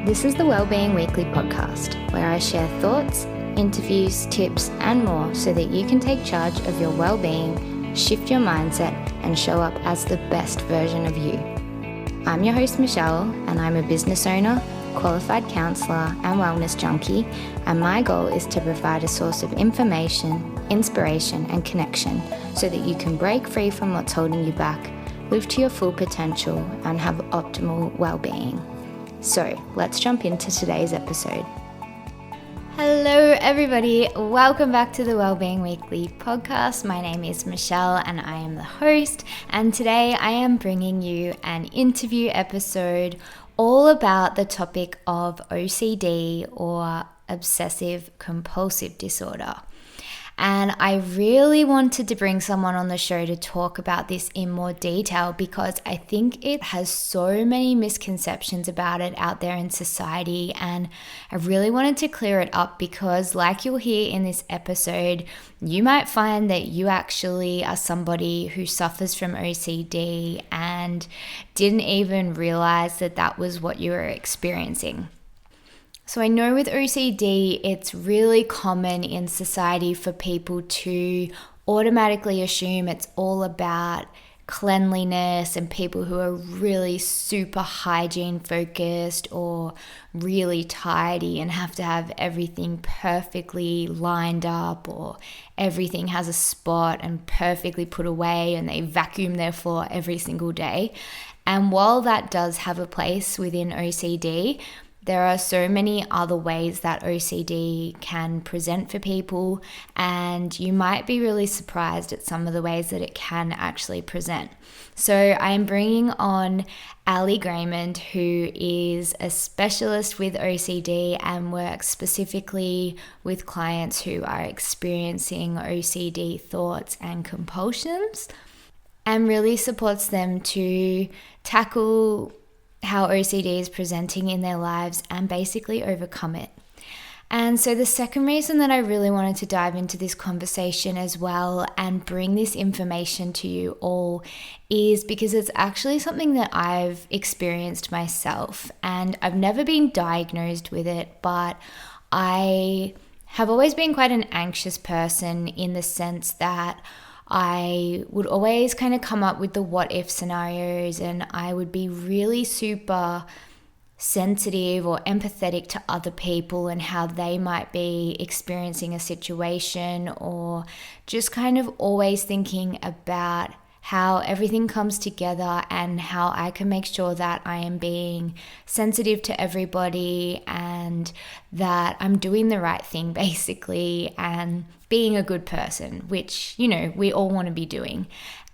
This is the Wellbeing Weekly podcast, where I share thoughts, interviews, tips, and more so that you can take charge of your well-being, shift your mindset, and show up as the best version of you. I'm your host, Michelle, and I'm a business owner, qualified counsellor, and wellness junkie, and my goal is to provide a source of information, inspiration, and connection so that you can break free from what's holding you back, live to your full potential, and have optimal well-being. So let's jump into today's episode. Hello everybody, welcome back to the Wellbeing Weekly podcast. My name is Michelle and I am the host, and today I am bringing you an interview episode all about the topic of OCD, or obsessive compulsive disorder. And I really wanted to bring someone on the show to talk about this in more detail because I think it has so many misconceptions about it out there in society, and I really wanted to clear it up because, like you'll hear in this episode, you might find that you actually are somebody who suffers from OCD and didn't even realize that that was what you were experiencing. So I know with OCD, it's really common in society for people to automatically assume it's all about cleanliness and people who are really super hygiene focused or really tidy and have to have everything perfectly lined up, or everything has a spot and perfectly put away, and they vacuum their floor every single day. And while that does have a place within OCD, there are so many other ways that OCD can present for people, and you might be really surprised at some of the ways that it can actually present. So I am bringing on Ali Greymond, who is a specialist with OCD and works specifically with clients who are experiencing OCD thoughts and compulsions, and really supports them to tackle how OCD is presenting in their lives and basically overcome it. And so the second reason that I really wanted to dive into this conversation as well and bring this information to you all is because it's actually something that I've experienced myself, and I've never been diagnosed with it, but I have always been quite an anxious person in the sense that I would always kind of come up with the what if scenarios, and I would be really super sensitive or empathetic to other people and how they might be experiencing a situation, or just kind of always thinking about how everything comes together and how I can make sure that I am being sensitive to everybody and that I'm doing the right thing basically, and being a good person, which, you know, we all want to be doing.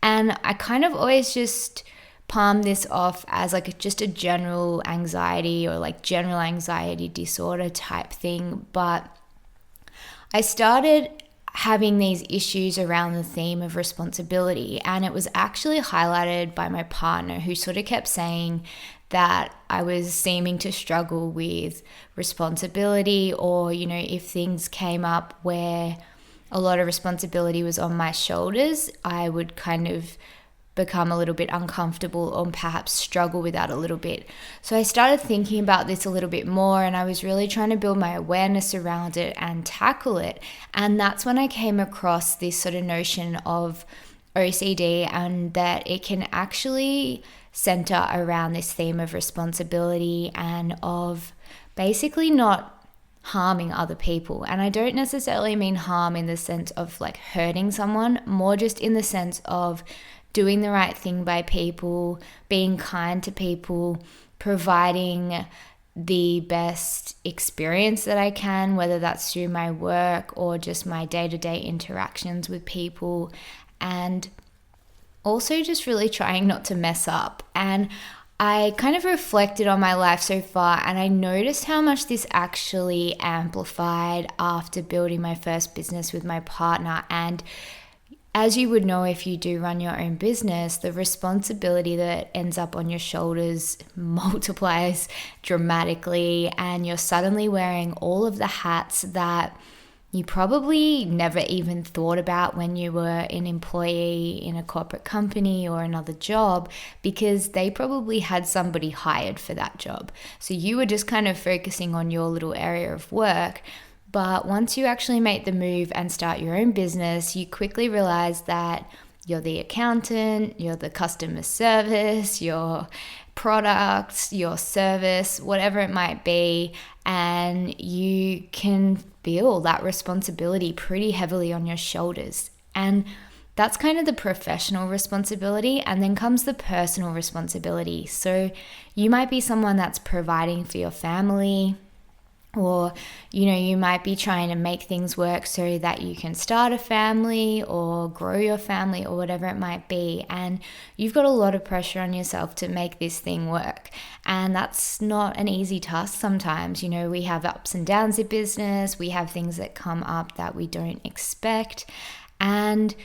And I kind of always just palm this off as like just a general anxiety or like general anxiety disorder type thing. But I started having these issues around the theme of responsibility, and it was actually highlighted by my partner, who sort of kept saying that I was seeming to struggle with responsibility, or, you know, if things came up where a lot of responsibility was on my shoulders, I would kind of become a little bit uncomfortable or perhaps struggle with that a little bit. So I started thinking about this a little bit more, and I was really trying to build my awareness around it and tackle it. And that's when I came across this sort of notion of OCD, and that it can actually center around this theme of responsibility and of basically not harming other people. And I don't necessarily mean harm in the sense of like hurting someone, more just in the sense of doing the right thing by people, being kind to people, providing the best experience that I can, whether that's through my work or just my day-to-day interactions with people, and also just really trying not to mess up. And I kind of reflected on my life so far, and I noticed how much this actually amplified after building my first business with my partner. And as you would know, if you do run your own business, the responsibility that ends up on your shoulders multiplies dramatically, and you're suddenly wearing all of the hats that you probably never even thought about when you were an employee in a corporate company or another job, because they probably had somebody hired for that job. So you were just kind of focusing on your little area of work. But once you actually make the move and start your own business, you quickly realize that you're the accountant, you're the customer service, your products, your service, whatever it might be, and you can feel that responsibility pretty heavily on your shoulders. And that's kind of the professional responsibility, and then comes the personal responsibility. So you might be someone that's providing for your family, or you might be trying to make things work so that you can start a family or grow your family or whatever it might be, and you've got a lot of pressure on yourself to make this thing work. And that's not an easy task sometimes. We have ups and downs in business, we have things that come up that we don't expect, and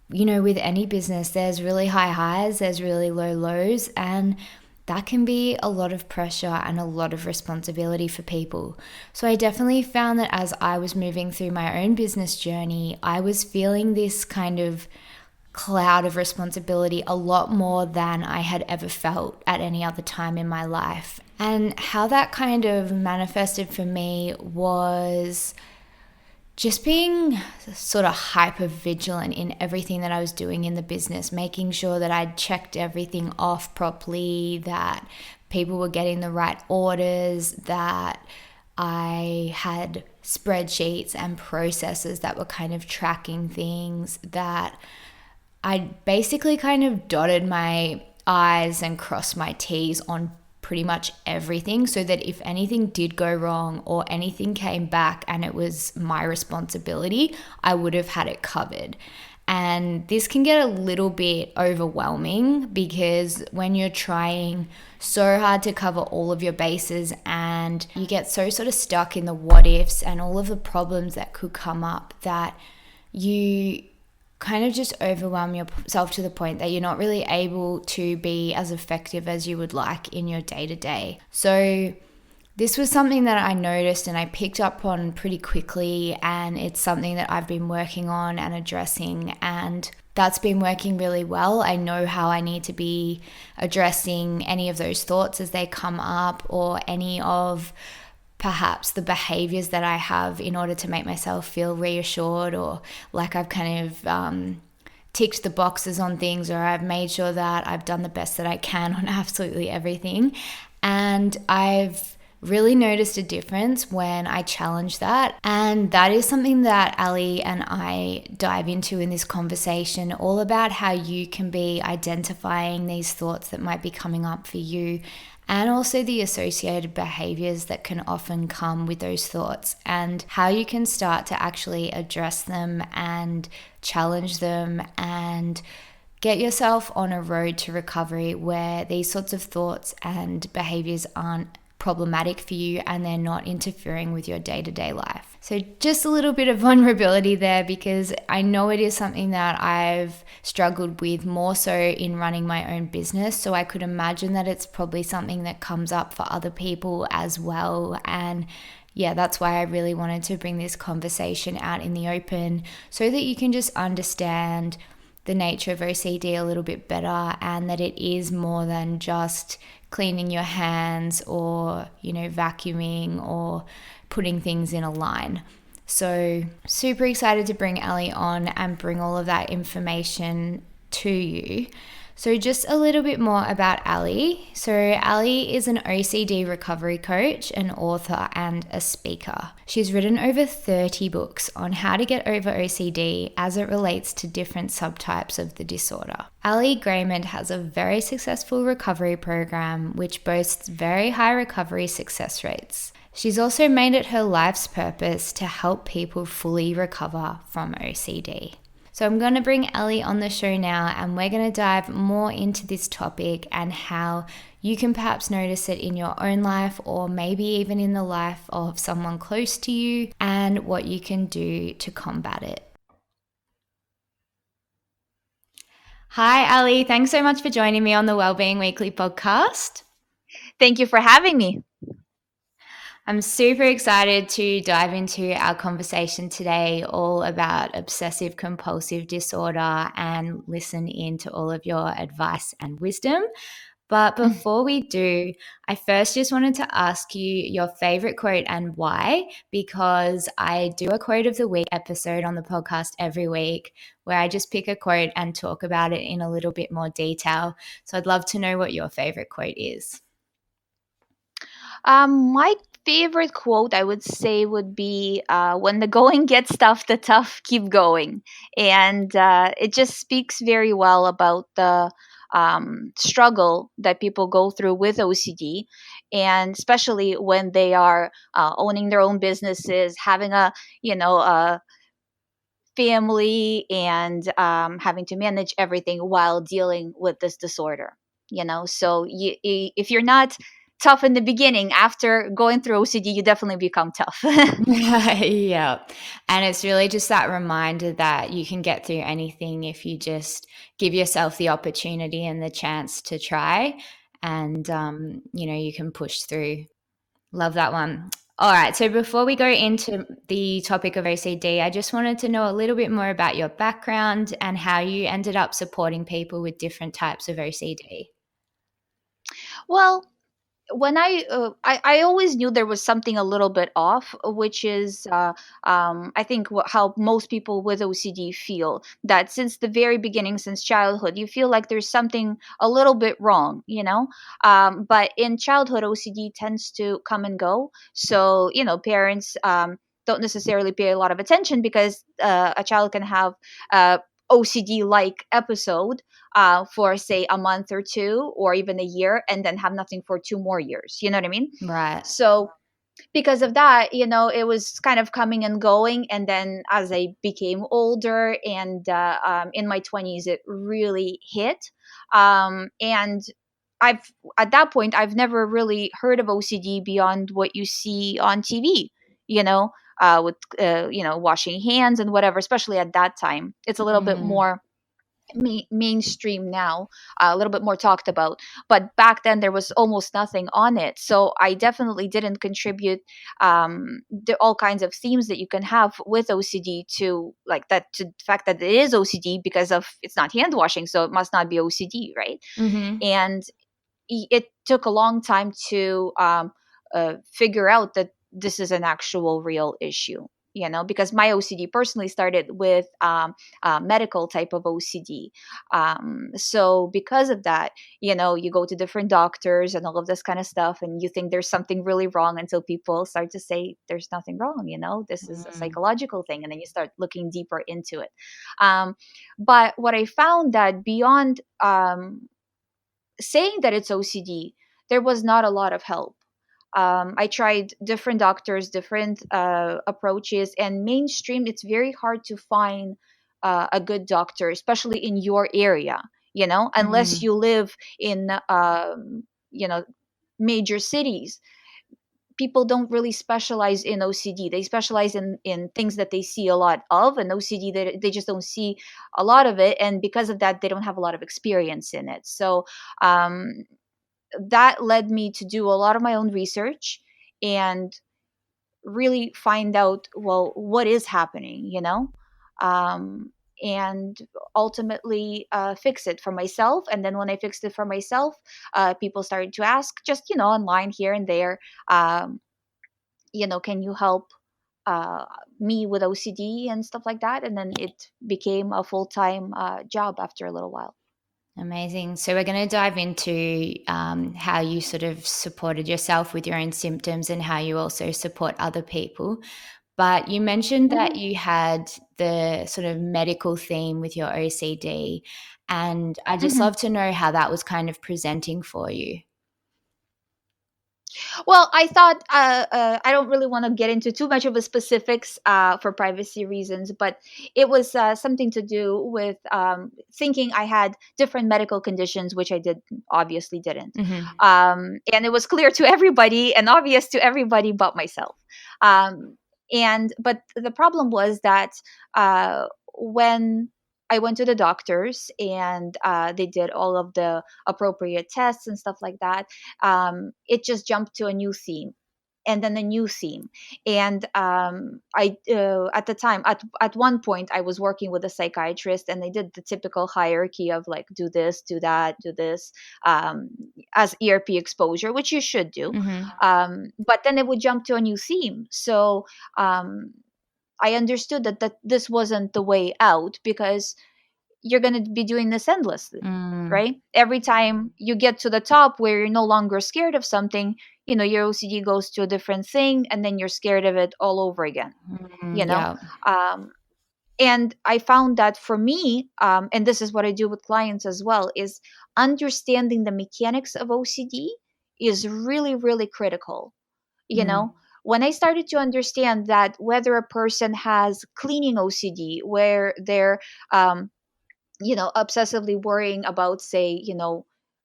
with any business there's really high highs, there's really low lows, and that can be a lot of pressure and a lot of responsibility for people. So I definitely found that as I was moving through my own business journey, I was feeling this kind of cloud of responsibility a lot more than I had ever felt at any other time in my life. And how that kind of manifested for me was just being sort of hyper vigilant in everything that I was doing in the business, making sure that I'd checked everything off properly, that people were getting the right orders, that I had spreadsheets and processes that were kind of tracking things, that I basically kind of dotted my I's and crossed my T's on pretty much everything, so that if anything did go wrong or anything came back and it was my responsibility, I would have had it covered. And this can get a little bit overwhelming, because when you're trying so hard to cover all of your bases and you get so sort of stuck in the what ifs and all of the problems that could come up, that you kind of just overwhelm yourself to the point that you're not really able to be as effective as you would like in your day-to-day. So this was something that I noticed and I picked up on pretty quickly, and it's something that I've been working on and addressing, and that's been working really well. I know how I need to be addressing any of those thoughts as they come up, or any of perhaps the behaviors that I have, in order to make myself feel reassured, or like I've kind of ticked the boxes on things, or I've made sure that I've done the best that I can on absolutely everything. And I've really noticed a difference when I challenge that. And that is something that Ali and I dive into in this conversation, all about how you can be identifying these thoughts that might be coming up for you, and also the associated behaviors that can often come with those thoughts, and how you can start to actually address them and challenge them and get yourself on a road to recovery where these sorts of thoughts and behaviors aren't problematic for you and they're not interfering with your day-to-day life. So just a little bit of vulnerability there, because I know it is something that I've struggled with more so in running my own business. So I could imagine that it's probably something that comes up for other people as well. And yeah, that's why I really wanted to bring this conversation out in the open, so that you can just understand the nature of OCD a little bit better, and that it is more than just cleaning your hands or, vacuuming or putting things in a line. So super excited to bring Ali on and bring all of that information to you. So just a little bit more about Ali. So Ali is an OCD recovery coach, an author, and a speaker. She's written over 30 books on how to get over OCD as it relates to different subtypes of the disorder. Ali Greymond has a very successful recovery program which boasts very high recovery success rates. She's also made it her life's purpose to help people fully recover from OCD. So I'm going to bring Ali on the show now, and we're going to dive more into this topic and how you can perhaps notice it in your own life, or maybe even in the life of someone close to you, and what you can do to combat it. Hi, Ali. Thanks so much for joining me on the Wellbeing Weekly podcast. Thank you for having me. I'm super excited to dive into our conversation today, all about obsessive compulsive disorder, and listen in to all of your advice and wisdom. But before we do, I first just wanted to ask you your favorite quote and why, because I do a quote of the week episode on the podcast every week where I just pick a quote and talk about it in a little bit more detail. So I'd love to know what your favorite quote is. My favorite quote I would say would be when the going gets tough, the tough keep going. And it just speaks very well about the struggle that people go through with OCD, and especially when they are owning their own businesses, having a family, and having to manage everything while dealing with this disorder. So if you're not tough in the beginning, after going through OCD, you definitely become tough. Yeah. And it's really just that reminder that you can get through anything if you just give yourself the opportunity and the chance to try. And, you can push through. Love that one. All right. So before we go into the topic of OCD, I just wanted to know a little bit more about your background and how you ended up supporting people with different types of OCD. Well, when I always knew there was something a little bit off, which is I think how most people with OCD feel, that since the very beginning, since childhood, you feel like there's something a little bit wrong. But in childhood, OCD tends to come and go, so parents don't necessarily pay a lot of attention, because a child can have OCD like episode for say a month or two or even a year, and then have nothing for 2 more years. You know what I mean? Right. So because of that, it was kind of coming and going. And then as I became older, and in my 20s, it really hit. And I've at that point, I've never really heard of OCD beyond what you see on TV. You know, with washing hands and whatever. Especially at that time, it's a little bit Mm, more mainstream now, a little bit more talked about. But back then, there was almost nothing on it. So I definitely didn't contribute all kinds of themes that you can have with OCD to like that, to the fact that it is OCD, because of it's not hand washing, so it must not be OCD, right? mm-hmm. And it took a long time to figure out that this is an actual real issue. Because my OCD personally started with medical type of OCD. So because of that, you go to different doctors and all of this kind of stuff, and you think there's something really wrong, until people start to say there's nothing wrong. This is a Mm, psychological thing, and then you start looking deeper into it. But what I found, that beyond saying that it's OCD, there was not a lot of help. I tried different doctors, different approaches, and mainstream, it's very hard to find a good doctor, especially in your area, unless mm, you live in, you know, major cities. People don't really specialize in OCD. They specialize in things that they see a lot of, and OCD, they just don't see a lot of it. And because of that, they don't have a lot of experience in it. So um, that led me to do a lot of my own research, and really find out, well, what is happening, um, and ultimately fix it for myself. And then when I fixed it for myself, people started to ask, just online here and there, um, can you help uh, me with OCD and stuff like that? And then it became a full-time job after a little while. amazing. So we're going to dive into how you sort of supported yourself with your own symptoms and how you also support other people. But you mentioned that Mhm. you had the sort of medical theme with your OCD, and I just Mhm. love to know how that was kind of presenting for you. Well, I thought I don't really want to get into too much of the specifics for privacy reasons, but it was something to do with thinking I had different medical conditions, which I did obviously didn't, Hmm. and it was clear to everybody and obvious to everybody but myself. Um, and but the problem was that when I went to the doctors, and they did all of the appropriate tests and stuff like that, it just jumped to a new theme. and then a new theme. And I at the time, at one point, I was working with a psychiatrist, and they did the typical hierarchy of like, do this, do that, do this, um, as ERP exposure, which you should do. Mm-hmm. But then it would jump to a new theme. So I understood that this wasn't the way out, because you're going to be doing this endlessly, Mm. right? Every time you get to the top where you're no longer scared of something, your OCD goes to a different thing, and then you're scared of it all over again, you Mm, know? yeah. Um, and I found that for me, and this is what I do with clients as well, is understanding the mechanics of OCD is really, really critical. You Mm. know, when I started to understand that whether a person has cleaning OCD, where they're um, obsessively worrying about, say,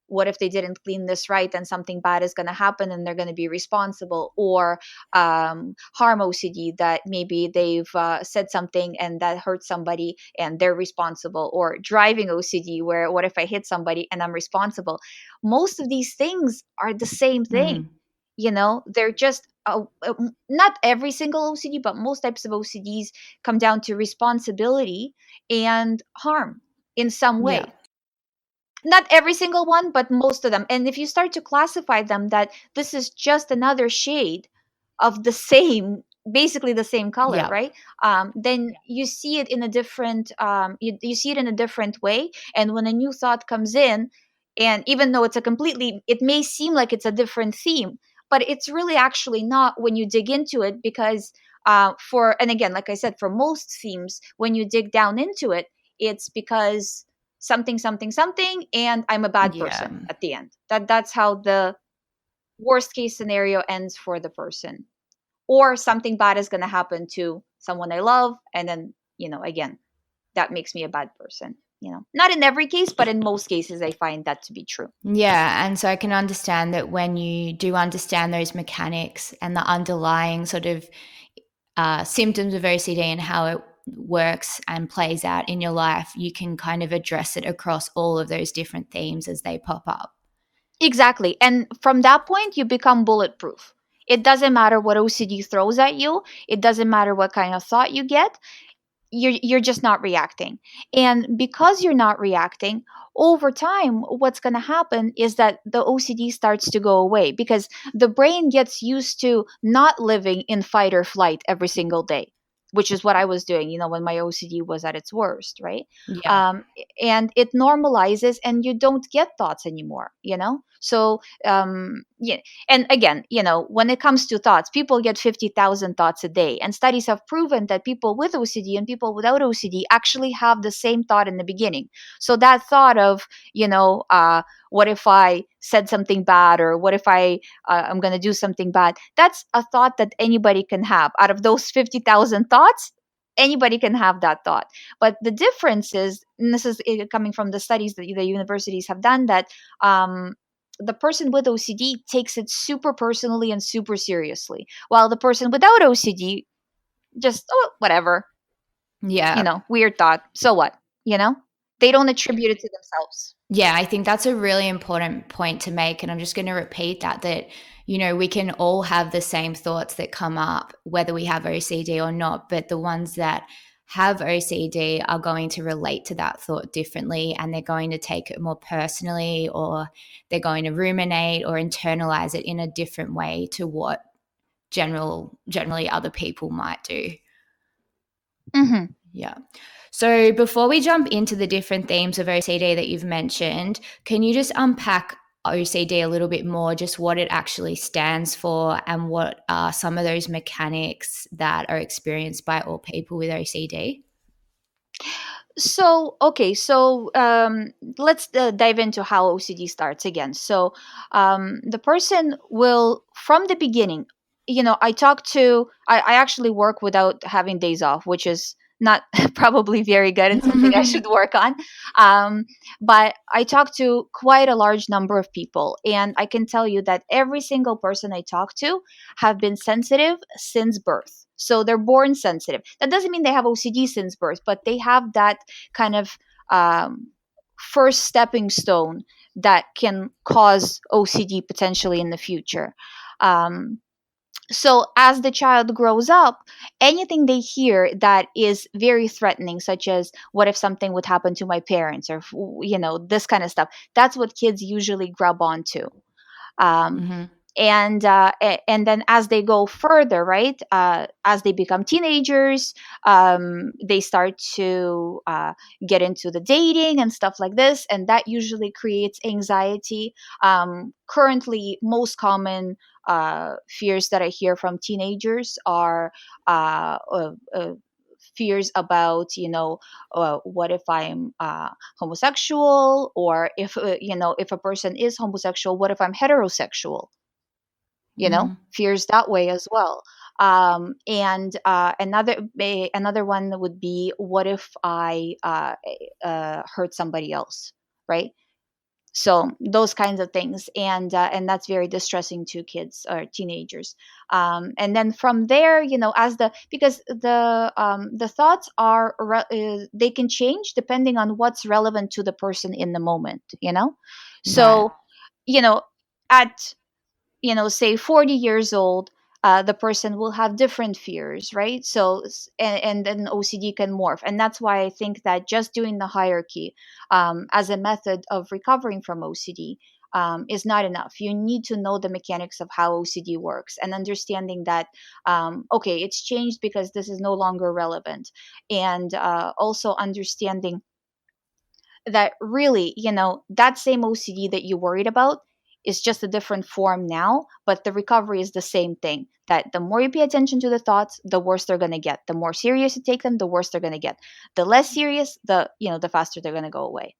what if they didn't clean this right and something bad is going to happen and they're going to be responsible, or harm OCD, that maybe they've said something and that hurt somebody and they're responsible, or driving OCD, where what if I hit somebody and I'm responsible. Most of these things are the same thing. Mm. They're just not every single OCD, but most types of OCDs come down to responsibility and harm in some Yeah. way. Not every single one, but most of them. And if you start to classify them, that this is just another shade of the same, basically the same color, Yeah. right? Then you see it in a different, you see it in a different way. And when a new thought comes in, and even though it may seem like it's a different theme, but it's really actually not when you dig into it, because and again, like I said, for most themes, when you dig down into it, it's because something, something, something, and I'm a bad Yeah. person at the end. That's how the worst case scenario ends for the person. Or something bad is going to happen to someone I love, and then, again, that makes me a bad person. Not in every case, but in most cases I find that to be true. Yeah, and so I can understand that when you do understand those mechanics and the underlying sort of symptoms of OCD and how it works and plays out in your life, you can kind of address it across all of those different themes as they pop up. Exactly. And from that point, you become bulletproof. It doesn't matter what OCD throws at you. It doesn't matter what kind of thought you get. You're just not reacting. And because you're not reacting, over time, what's going to happen is that the OCD starts to go away, because the brain gets used to not living in fight or flight every single day, which is what I was doing, when my OCD was at its worst, right? Yeah. um, and it normalizes, and you don't get thoughts anymore, so yeah. And again, when it comes to thoughts, people get 50,000 thoughts a day. And studies have proven that people with OCD and people without OCD actually have the same thought in the beginning. So that thought of, what if I said something bad, or what if I'm going to do something bad? That's a thought that anybody can have. Out of those 50,000 thoughts, anybody can have that thought. But the difference is, and this is coming from the studies that the universities have done, that the person with OCD takes it super personally and super seriously, while the person without OCD just, oh, whatever, Yeah. weird thought. So what? You know, they don't attribute it to themselves. Yeah, I think that's a really important point to make. And I'm just going to repeat that, we can all have the same thoughts that come up, whether we have OCD or not. But the ones that have OCD are going to relate to that thought differently, and they're going to take it more personally, or they're going to ruminate or internalize it in a different way to what generally other people might do. Mm-hmm. Yeah. So before we jump into the different themes of OCD that you've mentioned, can you just unpack OCD a little bit more, just what it actually stands for and what are some of those mechanics that are experienced by all people with OCD? So, okay, so let's dive into how OCD starts again. So, the person will, from the beginning, I actually work without having days off, which is not probably very good and something I should work on. Um, but I talk to quite a large number of people, and I can tell you that every single person I talk to have been sensitive since birth. So they're born sensitive. That doesn't mean they have OCD since birth, but they have that kind of first stepping stone that can cause OCD potentially in the future. Um, So as the child grows up, anything they hear that is very threatening, such as what if something would happen to my parents, or this kind of stuff, that's what kids usually grab onto. um, Mm-hmm. and then as they go further, right, as they become teenagers, they start to get into the dating and stuff like this, and that usually creates anxiety. Currently, most common fears that I hear from teenagers are fears about, what if I'm homosexual, or if if a person is homosexual, what if I'm heterosexual, Mm-hmm. fears that way as well. And another one would be, what if I hurt somebody else, right? So those kinds of things, and that's very distressing to kids or teenagers. And then from there, as because the thoughts they can change depending on what's relevant to the person in the moment. Right. So you know at say 40 years old, the person will have different fears, right? So, and then OCD can morph. And that's why I think that just doing the hierarchy as a method of recovering from OCD is not enough. You need to know the mechanics of how OCD works, and understanding that, okay, it's changed because this is no longer relevant. And also understanding that really, that same OCD that you worried about is just a different form now, but the recovery is the same thing. That the more you pay attention to the thoughts, the worse they're going to get. The more serious you take them, the worse they're going to get. The less serious, the faster they're going to go away.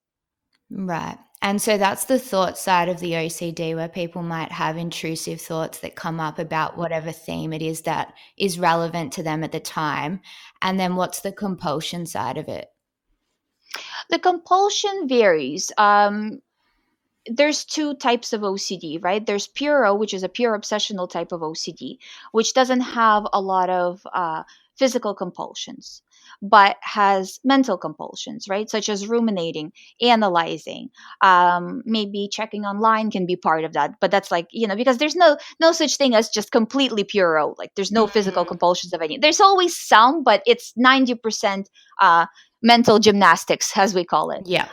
Right. And so that's the thought side of the OCD, where people might have intrusive thoughts that come up about whatever theme it is that is relevant to them at the time. And then what's the compulsion side of it? The compulsion varies. There's two types of OCD, right? There's puro, which is a pure obsessional type of OCD, which doesn't have a lot of physical compulsions, but has mental compulsions, right? Such as ruminating, analyzing, maybe checking online can be part of that. But that's like, because there's no such thing as just completely puro. Like there's no physical Mm. compulsions of any. There's always some, but it's 90% mental gymnastics, as we call it. Yeah.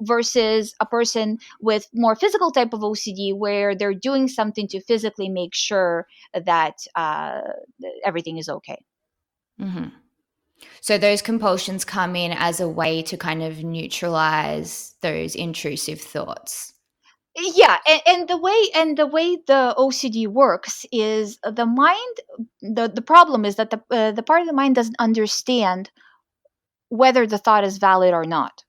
Versus a person with more physical type of OCD, where they're doing something to physically make sure that everything is okay. Hmm. So those compulsions come in as a way to kind of neutralize those intrusive thoughts. Yeah, and the way the OCD works is the mind. The problem is that the part of the mind doesn't understand whether the thought is valid or not.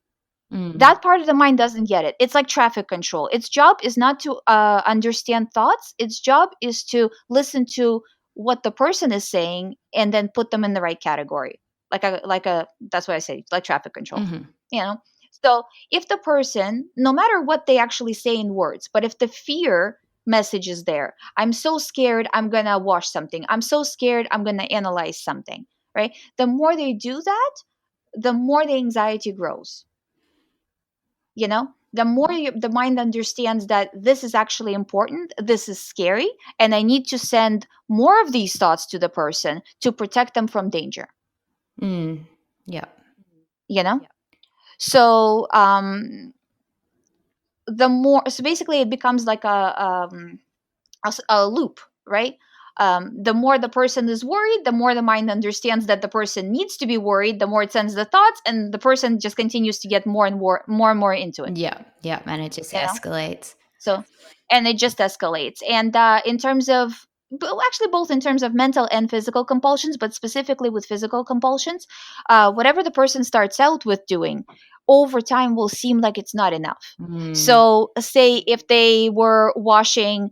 Mm. That part of the mind doesn't get it. It's like traffic control. Its job is not to understand thoughts. Its job is to listen to what the person is saying and then put them in the right category. Like a that's what I say, like traffic control. Hmm. You know. So if the person, no matter what they actually say in words, but if the fear message is there, I'm so scared, I'm gonna wash something. I'm so scared, I'm gonna analyze something. Right. The more they do that, the more the anxiety grows. The more the mind understands that this is actually important, this is scary, and I need to send more of these thoughts to the person to protect them from danger. Mm. Yeah. you know so basically it becomes like a loop, right? The more the person is worried, the more the mind understands that the person needs to be worried, the more it sends the thoughts, and the person just continues to get more and more into it. Yeah. Yeah. And it just you know escalates. So, and it just escalates. And in terms of, actually, both in terms of mental and physical compulsions, but specifically with physical compulsions, whatever the person starts out with doing, over time will seem like it's not enough. Mm. So, say if they were washing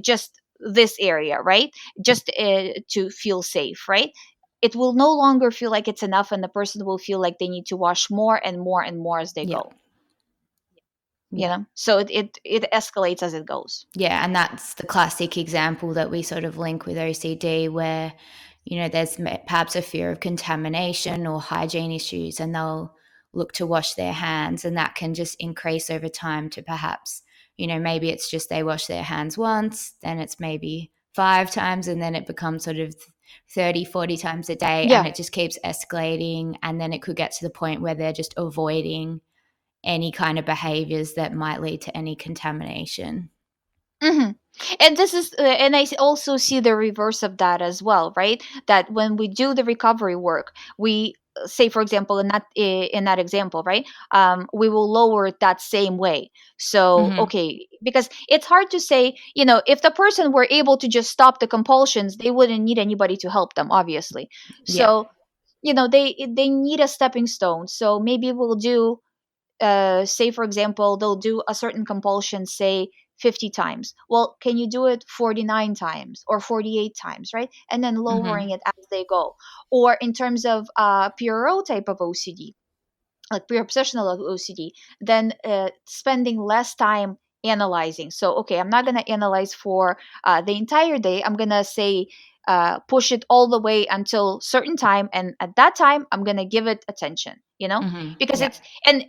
just this area, right? Just to feel safe, right? It will no longer feel like it's enough, and the person will feel like they need to wash more and more and more as they Yeah. go. Yeah. So it escalates as it goes. Yeah, and that's the classic example that we sort of link with OCD, where, there's perhaps a fear of contamination or hygiene issues, and they'll look to wash their hands, and that can just increase over time to perhaps maybe it's just they wash their hands once, then it's maybe 5 times, and then it becomes sort of 30, 40 times a day, and Yeah. it just keeps escalating. And then it could get to the point where they're just avoiding any kind of behaviors that might lead to any contamination. hmm And this is, and also see the reverse of that as well, right? That when we do the recovery work, we say, for example, in that example, right? We will lower it that same way. So, Mm-hmm. okay, because it's hard to say, if the person were able to just stop the compulsions, they wouldn't need anybody to help them, obviously. Yeah. So, they need a stepping stone. So maybe we'll do, say for example, they'll do a certain compulsion, say 50 times. Well, can you do it 49 times or 48 times, right? And then lowering Mm-hmm. it as they go. Or in terms of PRO type of OCD, like pre-obsessional OCD, then spending less time analyzing. So, okay, I'm not going to analyze for the entire day. I'm going to say, push it all the way until certain time, and at that time I'm going to give it attention, Mm-hmm. because Yeah. it's, and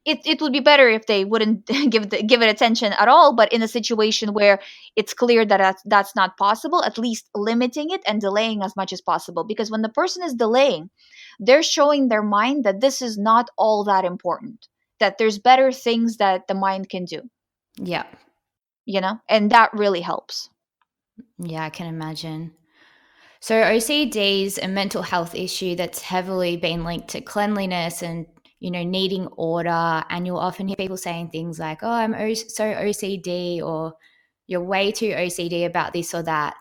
it would be better if they wouldn't give it attention at all. But in a situation where it's clear that that's not possible, at least limiting it and delaying as much as possible. Because when the person is delaying, they're showing their mind that this is not all that important, that there's better things that the mind can do, Yeah. and that really helps. Yeah, I can imagine. So OCD is a mental health issue that's heavily been linked to cleanliness and, needing order. And you'll often hear people saying things like, oh, I'm so OCD, or you're way too OCD about this or that.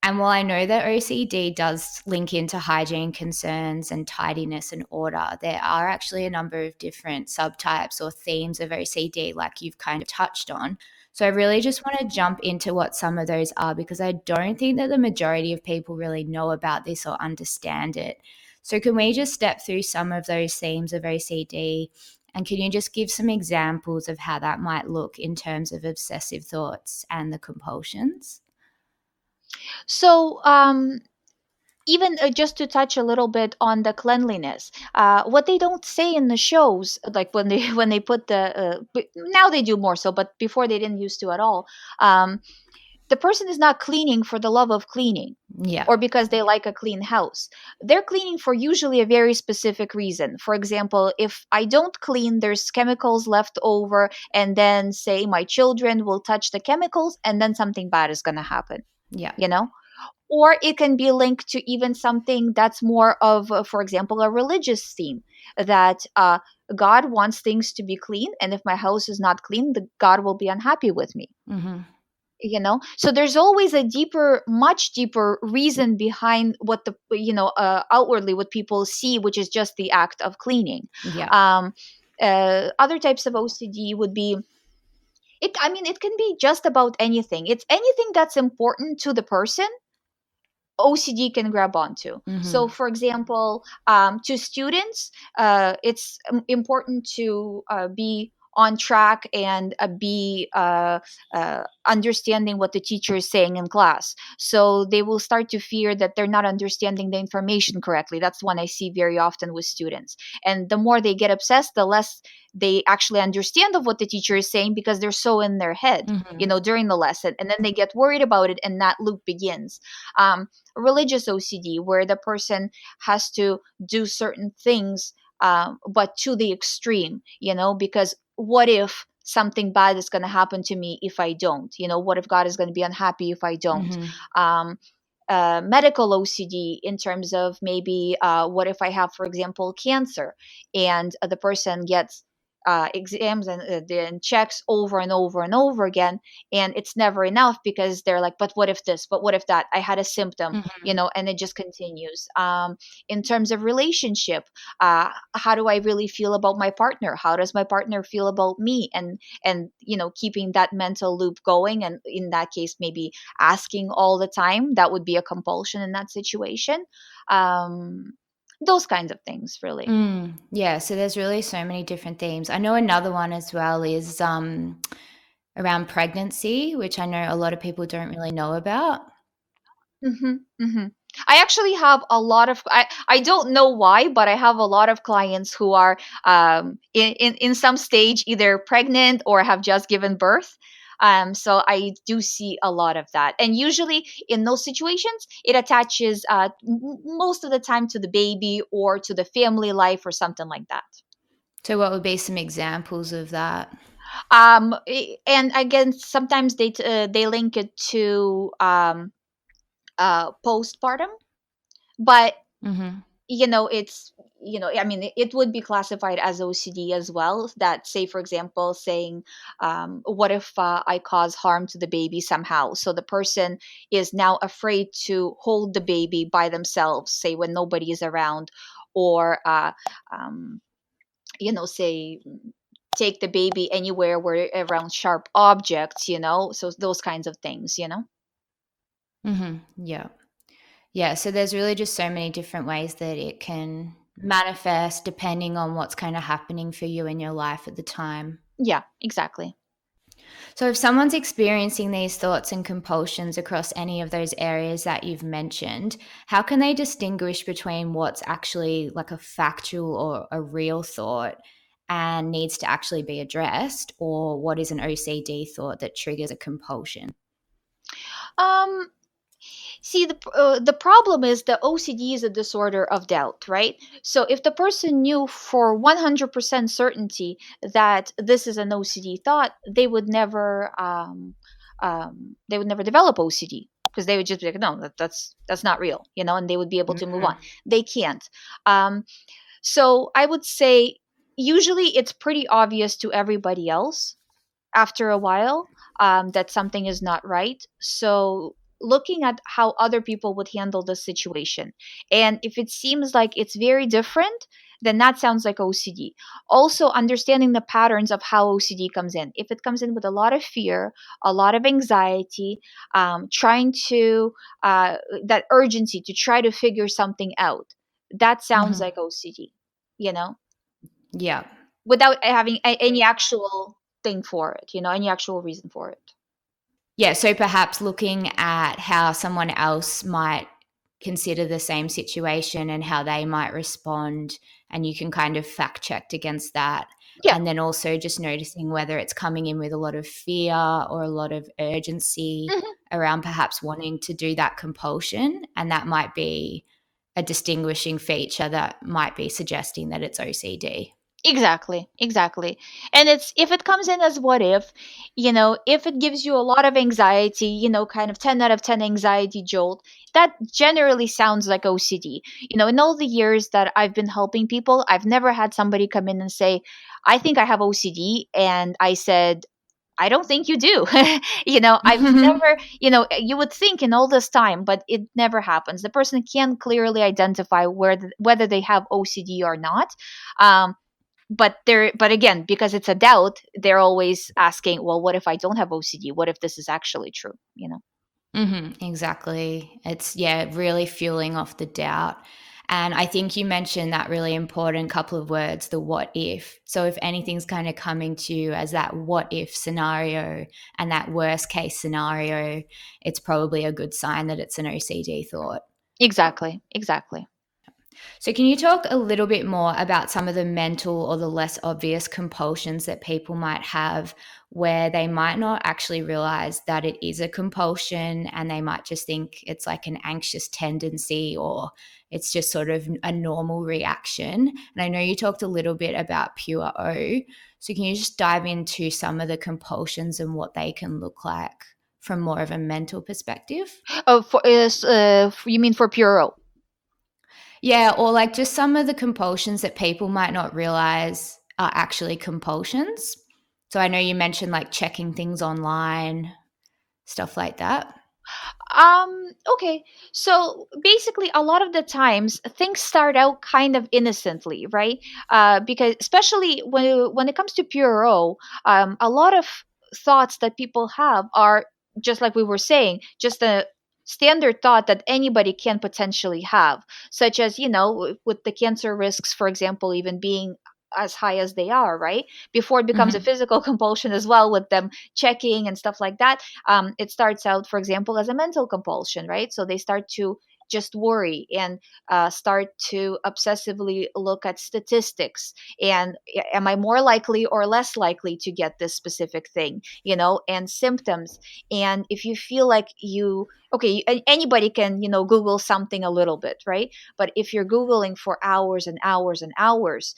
And while I know that OCD does link into hygiene concerns and tidiness and order, there are actually a number of different subtypes or themes of OCD, like you've kind of touched on. So I really just want to jump into what some of those are, because I don't think that the majority of people really know about this or understand it. So can we just step through some of those themes of OCD, and can you just give some examples of how that might look in terms of obsessive thoughts and the compulsions? So, even just to touch a little bit on the cleanliness, what they don't say in the shows, like when they when they put now they do more so, but before they didn't used to at all. The person is not cleaning for the love of cleaning, Yeah. or because they like a clean house. They're cleaning for usually a very specific reason. For example, if I don't clean, there's chemicals left over, and then say my children will touch the chemicals, and then something bad is going to happen, Yeah. you know? Or it can be linked to even something that's more of, for example, a religious theme, that God wants things to be clean, and if my house is not clean, the God will be unhappy with me. Mm-hmm. So there's always a deeper, much deeper reason behind what the outwardly what people see, which is just the act of cleaning. Yeah. um, Other types of OCD would be, it can be just about anything. It's anything that's important to the person, OCD can grab onto. So, Mm-hmm. for example, to students, it's important to be on track and be understanding what the teacher is saying in class. So they will start to fear that they're not understanding the information correctly. That's one I see very often with students. And the more they get obsessed, the less they actually understand of what the teacher is saying, because they're so in their head, Mm-hmm. during the lesson. And then they get worried about it, and that loop begins. Religious OCD, where the person has to do certain things, but to the extreme, because what if something bad is going to happen to me if I don't? What if God is going to be unhappy if I don't? Mm-hmm. Um, Medical OCD, in terms of maybe, what if I have, for example, cancer, and the person gets exams and then checks over and over and over again, and it's never enough, because they're like, but what if this, but what if that, I had a symptom, Mm-hmm. and it just continues. In terms of relationship, how do I really feel about my partner? How does my partner feel about me? And keeping that mental loop going, and in that case, maybe asking all the time, that would be a compulsion in that situation. um, those kinds of things, really. Yeah, so there's really so many different themes. I know another one as well is around pregnancy, which I know a lot of people don't really know about. hmm hmm I actually have a lot of I don't know why, but I have a lot of clients who are in some stage either pregnant or have just given birth. So I do see a lot of that, and usually in those situations, it attaches most of the time to the baby or to the family life or something like that. So, what would be some examples of that? And again, sometimes they link it to postpartum, but Mm-hmm. it's I mean, it would be classified as OCD as well. That, say for example, saying, what if I cause harm to the baby somehow, so the person is now afraid to hold the baby by themselves, say when nobody is around, or um, say take the baby anywhere where around sharp objects, so those kinds of things. Mm-hmm. Yeah. Yeah. So there's really just so many different ways that it can manifest depending on what's kind of happening for you in your life at the time. Yeah, exactly. So, if someone's experiencing these thoughts and compulsions across any of those areas that you've mentioned, how can they distinguish between what's actually like a factual or a real thought and needs to actually be addressed, or what is an OCD thought that triggers a compulsion? um See, the problem is the OCD is a disorder of doubt, right? So if the person knew for 100% certainty that this is an OCD thought, they would never develop OCD, because they would just be like, no, that's not real, and they would be able to move on. Mhm. They can't. Um, so I would say usually it's pretty obvious to everybody else after a while, that something is not right. So looking at how other people would handle the situation, and if it seems like it's very different, then that sounds like OCD. Also understanding the patterns of how OCD comes in. If it comes in with a lot of fear, a lot of anxiety, trying to that urgency to try to figure something out, that sounds Mhm. like OCD, you know Yeah. without having any actual thing for it, any actual reason for it. Yeah, so perhaps looking at how someone else might consider the same situation and how they might respond, and you can kind of fact check against that. Yeah. And then also just noticing whether it's coming in with a lot of fear or a lot of urgency Mhm. around perhaps wanting to do that compulsion. And that might be a distinguishing feature that might be suggesting that it's OCD. Exactly, exactly. And it's if it comes in as what if it gives you a lot of anxiety, kind of 10 out of 10 anxiety jolt, that generally sounds like OCD. In all the years that I've been helping people, I've never had somebody come in and say, I think I have OCD. And I said, I don't think you do. I've never, you would think in all this time, but it never happens. The person can clearly identify whether they have OCD or not. Um, but again, because it's a doubt, they're always asking, well, what if I don't have OCD? What if this is actually true? Exactly. It's, yeah, really fueling off the doubt. And I think you mentioned that really important couple of words, the what if. So if anything's kind of coming to you as that what if scenario and that worst case scenario, it's probably a good sign that it's an OCD thought. Exactly, exactly. So, can you talk a little bit more about some of the mental or the less obvious compulsions that people might have where they might not actually realize that it is a compulsion and they might just think it's like an anxious tendency or it's just sort of a normal reaction? And I know you talked a little bit about pure O. So, can you just dive into some of the compulsions and what they can look like from more of a mental perspective? Oh, you mean for Puro? Yeah, or like just some of the compulsions that people might not realize are actually compulsions. So I know you mentioned like checking things online, stuff like that. Okay. So basically, a lot of the times things start out kind of innocently, right? Because especially when it comes to Puro, a lot of thoughts that people have are just like we were saying, just a standard thought that anybody can potentially have, such as with the cancer risks, for example, even being as high as they are, right? Before it becomes a Mhm. physical compulsion as well, with them checking and stuff like that. It starts out, for example, as a mental compulsion, right? So they start to just worry and start to obsessively look at statistics and am I more likely or less likely to get this specific thing, and symptoms. And if you feel like okay, anybody can, Google something a little bit, right? But if you're Googling for hours and hours and hours,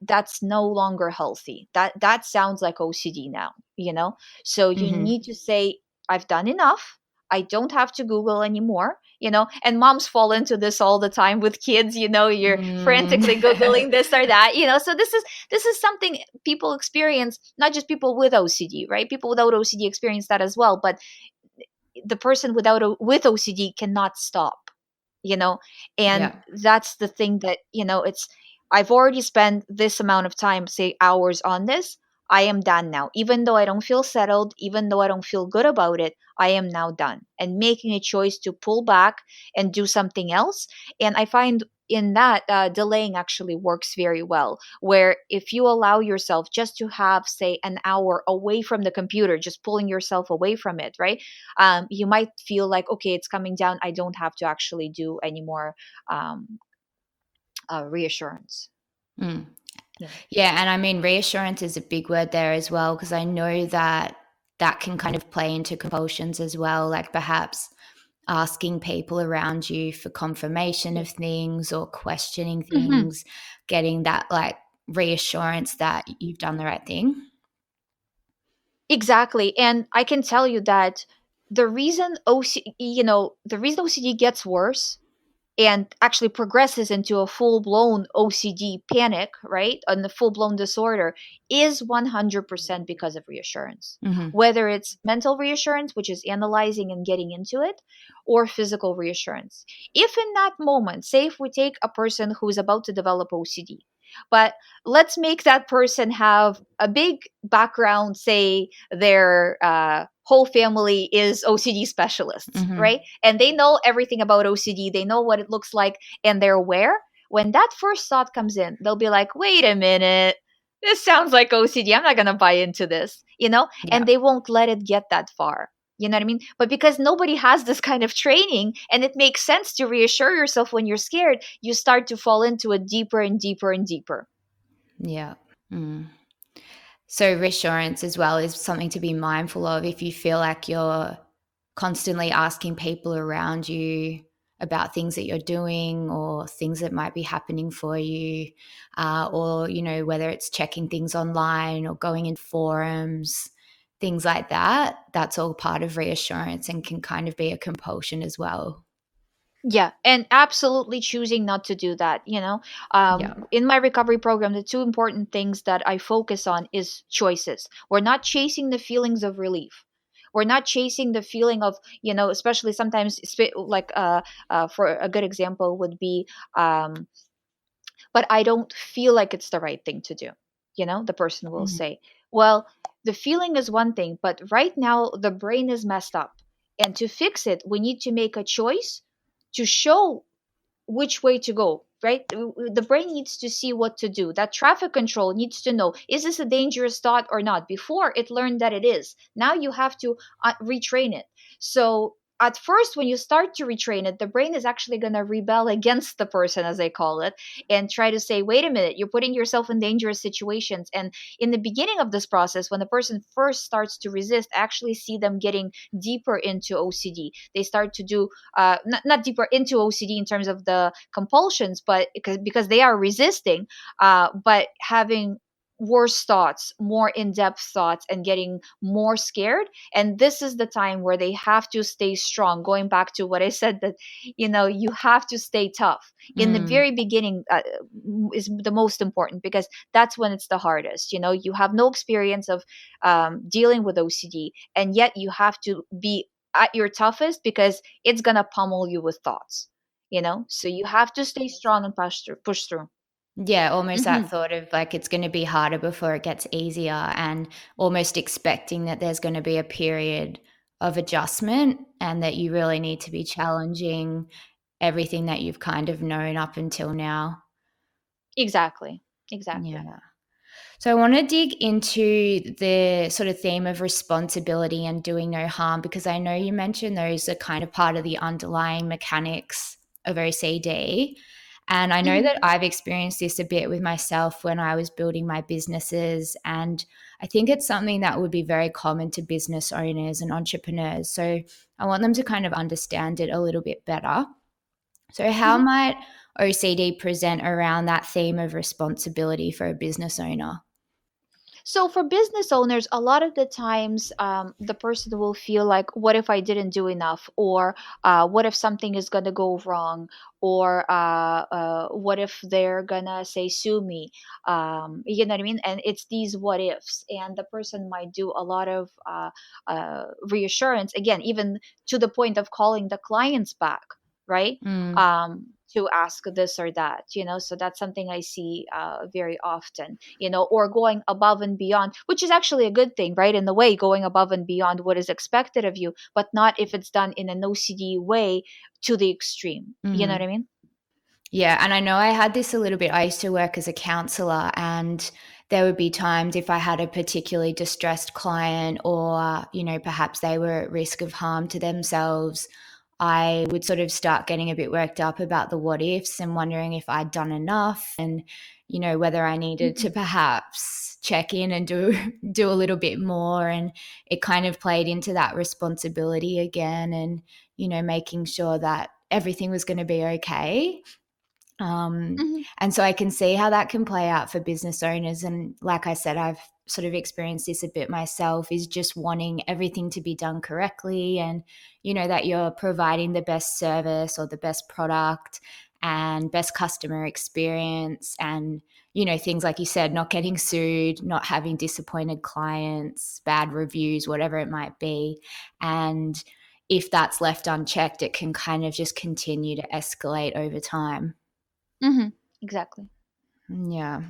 that's no longer healthy. That sounds like OCD now, So you Mm-hmm. need to say, I've done enough. I don't have to Google anymore, and moms fall into this all the time with kids, you're frantically Mm. Googling this or that, so this is something people experience, not just people with OCD, right? People without OCD experience that as well, but the person with OCD cannot stop, you know, and Yeah. that's the thing that, it's, I've already spent this amount of time, say hours on this. I am done now. Even though I don't feel settled, even though I don't feel good about it, I am now done. And making a choice to pull back and do something else. And I find in that delaying actually works very well, where if you allow yourself just to have, say, an hour away from the computer, just pulling yourself away from it, right? You might feel like, okay, it's coming down, I don't have to actually do any more um, reassurance. Mm. Yeah. Yeah, and I mean, reassurance is a big word there as well, because I know that that can kind of play into compulsions as well, like perhaps asking people around you for confirmation Yeah. of things or questioning Hmm. things, getting that like reassurance that you've done the right thing. Exactly. And I can tell you that the reason OCD gets worse and actually progresses into a full blown OCD panic, right? And the full blown disorder is 100% because of reassurance. Mm-hmm. Whether it's mental reassurance, which is analyzing and getting into it, or physical reassurance. If in that moment, say if we take a person who is about to develop OCD, but let's make that person have a big background, say their whole family is OCD specialists, Mm-hmm. right? And they know everything about OCD, they know what it looks like, and they're aware. When that first thought comes in, they'll be like, wait a minute, this sounds like OCD. I'm not going to buy into this, Yeah. and they won't let it get that far. You know what I mean? But because nobody has this kind of training and it makes sense to reassure yourself when you're scared, you start to fall into it deeper and deeper and deeper. Yeah. Mm. So reassurance as well is something to be mindful of if you feel like you're constantly asking people around you about things that you're doing or things that might be happening for you, or, whether it's checking things online or going in forums, things like that. That's all part of reassurance and can kind of be a compulsion as well. Yeah, and absolutely choosing not to do that. Yeah. In my recovery program, the two important things that I focus on is choices. We're not chasing the feelings of relief. We're not chasing the feeling of, especially sometimes, like, for a good example would be, but I don't feel like it's the right thing to do. The person will Mhm. say, well, the feeling is one thing, but right now the brain is messed up. And to fix it, we need to make a choice to show which way to go, right? The brain needs to see what to do. That traffic control needs to know, is this a dangerous thought or not? Before it learned that it is. Now you have to retrain it. So at first, when you start to retrain it, the brain is actually going to rebel against the person, as I call it, and try to say, wait a minute, you're putting yourself in dangerous situations. And in the beginning of this process, when the person first starts to resist, I actually see them getting deeper into OCD. They start to do not deeper into OCD in terms of the compulsions, but because they are resisting, but having worse thoughts, more in-depth thoughts, and getting more scared. And this is the time where they have to stay strong. Going back to what I said, that you have to stay tough in the Mm. very beginning. Is the most important, because that's when it's the hardest. You have no experience of dealing with OCD, and yet you have to be at your toughest because it's gonna pummel you with thoughts. So you have to stay strong and push through. Yeah, almost that Hmm. thought of like it's going to be harder before it gets easier, and almost expecting that there's going to be a period of adjustment and that you really need to be challenging everything that you've kind of known up until now. Exactly. Yeah. So I want to dig into the sort of theme of responsibility and doing no harm, because I know you mentioned those are kind of part of the underlying mechanics of OCD. And I know Mm-hmm. that I've experienced this a bit with myself when I was building my businesses. And I think it's something that would be very common to business owners and entrepreneurs. So I want them to kind of understand it a little bit better. So, how Mm-hmm. might OCD present around that theme of responsibility for a business owner? So for business owners, a lot of the times, the person will feel like, "What if I didn't do enough?" Or "What if something is gonna go wrong?" Or "What if they're gonna say sue me?" You know what I mean? And it's these what ifs, and the person might do a lot of reassurance again, even to the point of calling the clients back, right? Mm, To ask this or that, so that's something I see very often, or going above and beyond, which is actually a good thing, right? In the way, going above and beyond what is expected of you, but not if it's done in an OCD way to the extreme. You know what mhm. I mean? Yeah, and I know I had this a little bit. I used to work as a counselor, and there would be times if I had a particularly distressed client or, perhaps they were at risk of harm to themselves, I would sort of start getting a bit worked up about the what ifs and wondering if I'd done enough and, whether I needed Hmm. to perhaps check in and do do a little bit more. And it kind of played into that responsibility again and, making sure that everything was going to be okay. um, Hmm. and so I can see how that can play out for business owners. And like I said, I've sort of experienced this a bit myself, is just wanting everything to be done correctly and, that you're providing the best service or the best product and best customer experience and, things like you said, not getting sued, not having disappointed clients, bad reviews, whatever it might be. And if that's left unchecked, it can kind of just continue to escalate over time. Hmm. Exactly. Yeah.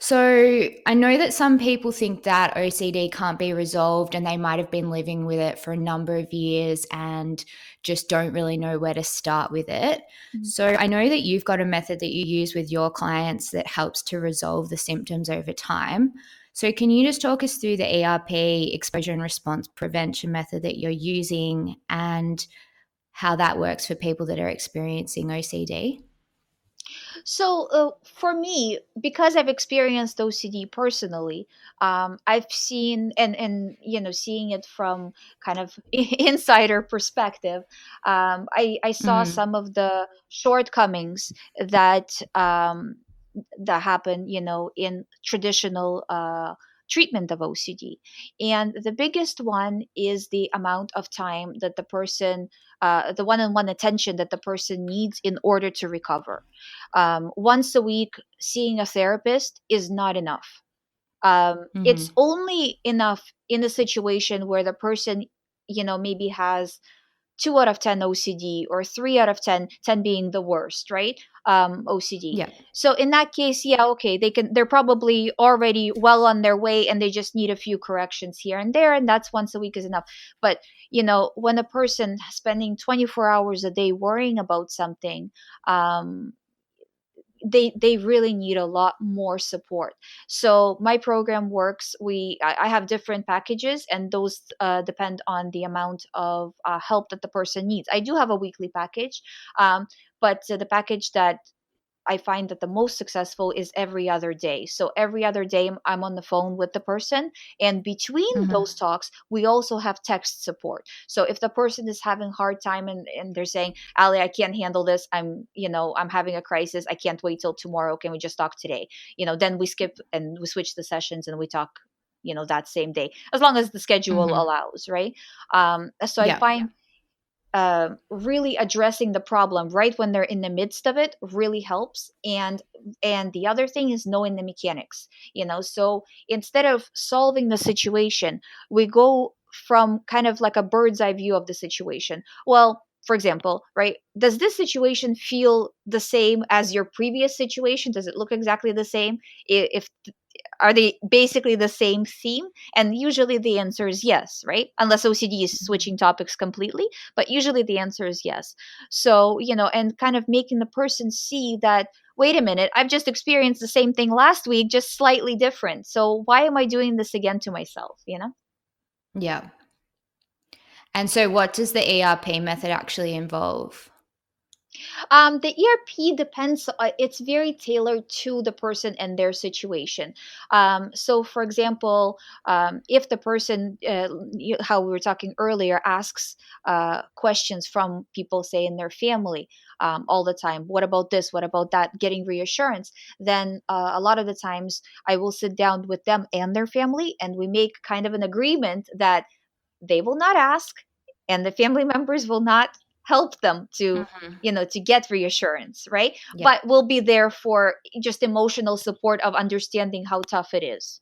So I know that some people think that OCD can't be resolved and they might have been living with it for a number of years and just don't really know where to start with it. Mhm. So I know that you've got a method that you use with your clients that helps to resolve the symptoms over time. So can you just talk us through the ERP, exposure and response prevention method that you're using and how that works for people that are experiencing OCD? So for me, because I've experienced OCD personally, I've seen and seeing it from kind of insider perspective, I saw Mm, some of the shortcomings that happen, in traditional treatment of OCD. And the biggest one is the amount of time that the one on one attention that the person needs in order to recover. Once a week, seeing a therapist is not enough. It's mhm. only enough in a situation where the person, maybe has 2 out of 10 OCD or 3 out of 10 being the worst, right? OCD. Yeah. So in that case, yeah, okay, they're probably already well on their way and they just need a few corrections here and there, and that's once a week is enough. But, when a person spending 24 hours a day worrying about something, um, they really need a lot more support. So my program works, I have different packages, and those depend on the amount of help that the person needs. I do have a weekly package, um, but the package that I find that the most successful is every other day. So every other day, I'm on the phone with the person. And between Mhm. those talks, we also have text support. So if the person is having a hard time and they're saying, Ali, I can't handle this. I'm having a crisis. I can't wait till tomorrow. Can we just talk today? Then we skip and we switch the sessions and we talk, that same day, as long as the schedule Mhm. allows, right? So I Yeah. find really addressing the problem right when they're in the midst of it really helps. And the other thing is knowing the mechanics. So instead of solving the situation, we go from kind of like a bird's eye view of the situation. Well, for example, right, does this situation feel the same as your previous situation? Does it look exactly the same? If Are they basically the same theme? And usually the answer is yes, right? Unless OCD is switching topics completely, but usually the answer is yes. So, and kind of making the person see that, wait a minute, I've just experienced the same thing last week, just slightly different. So why am I doing this again to myself? Yeah. And so what does the ERP method actually involve? The ERP depends. It's very tailored to the person and their situation. So, for example, if the person, how we were talking earlier, asks questions from people, say in their family, all the time. What about this? What about that? Getting reassurance. Then a lot of the times, I will sit down with them and their family, and we make kind of an agreement that they will not ask and the family members will not help them to Hmm. to get reassurance, right? Yeah. But we'll be there for just emotional support of understanding how tough it is,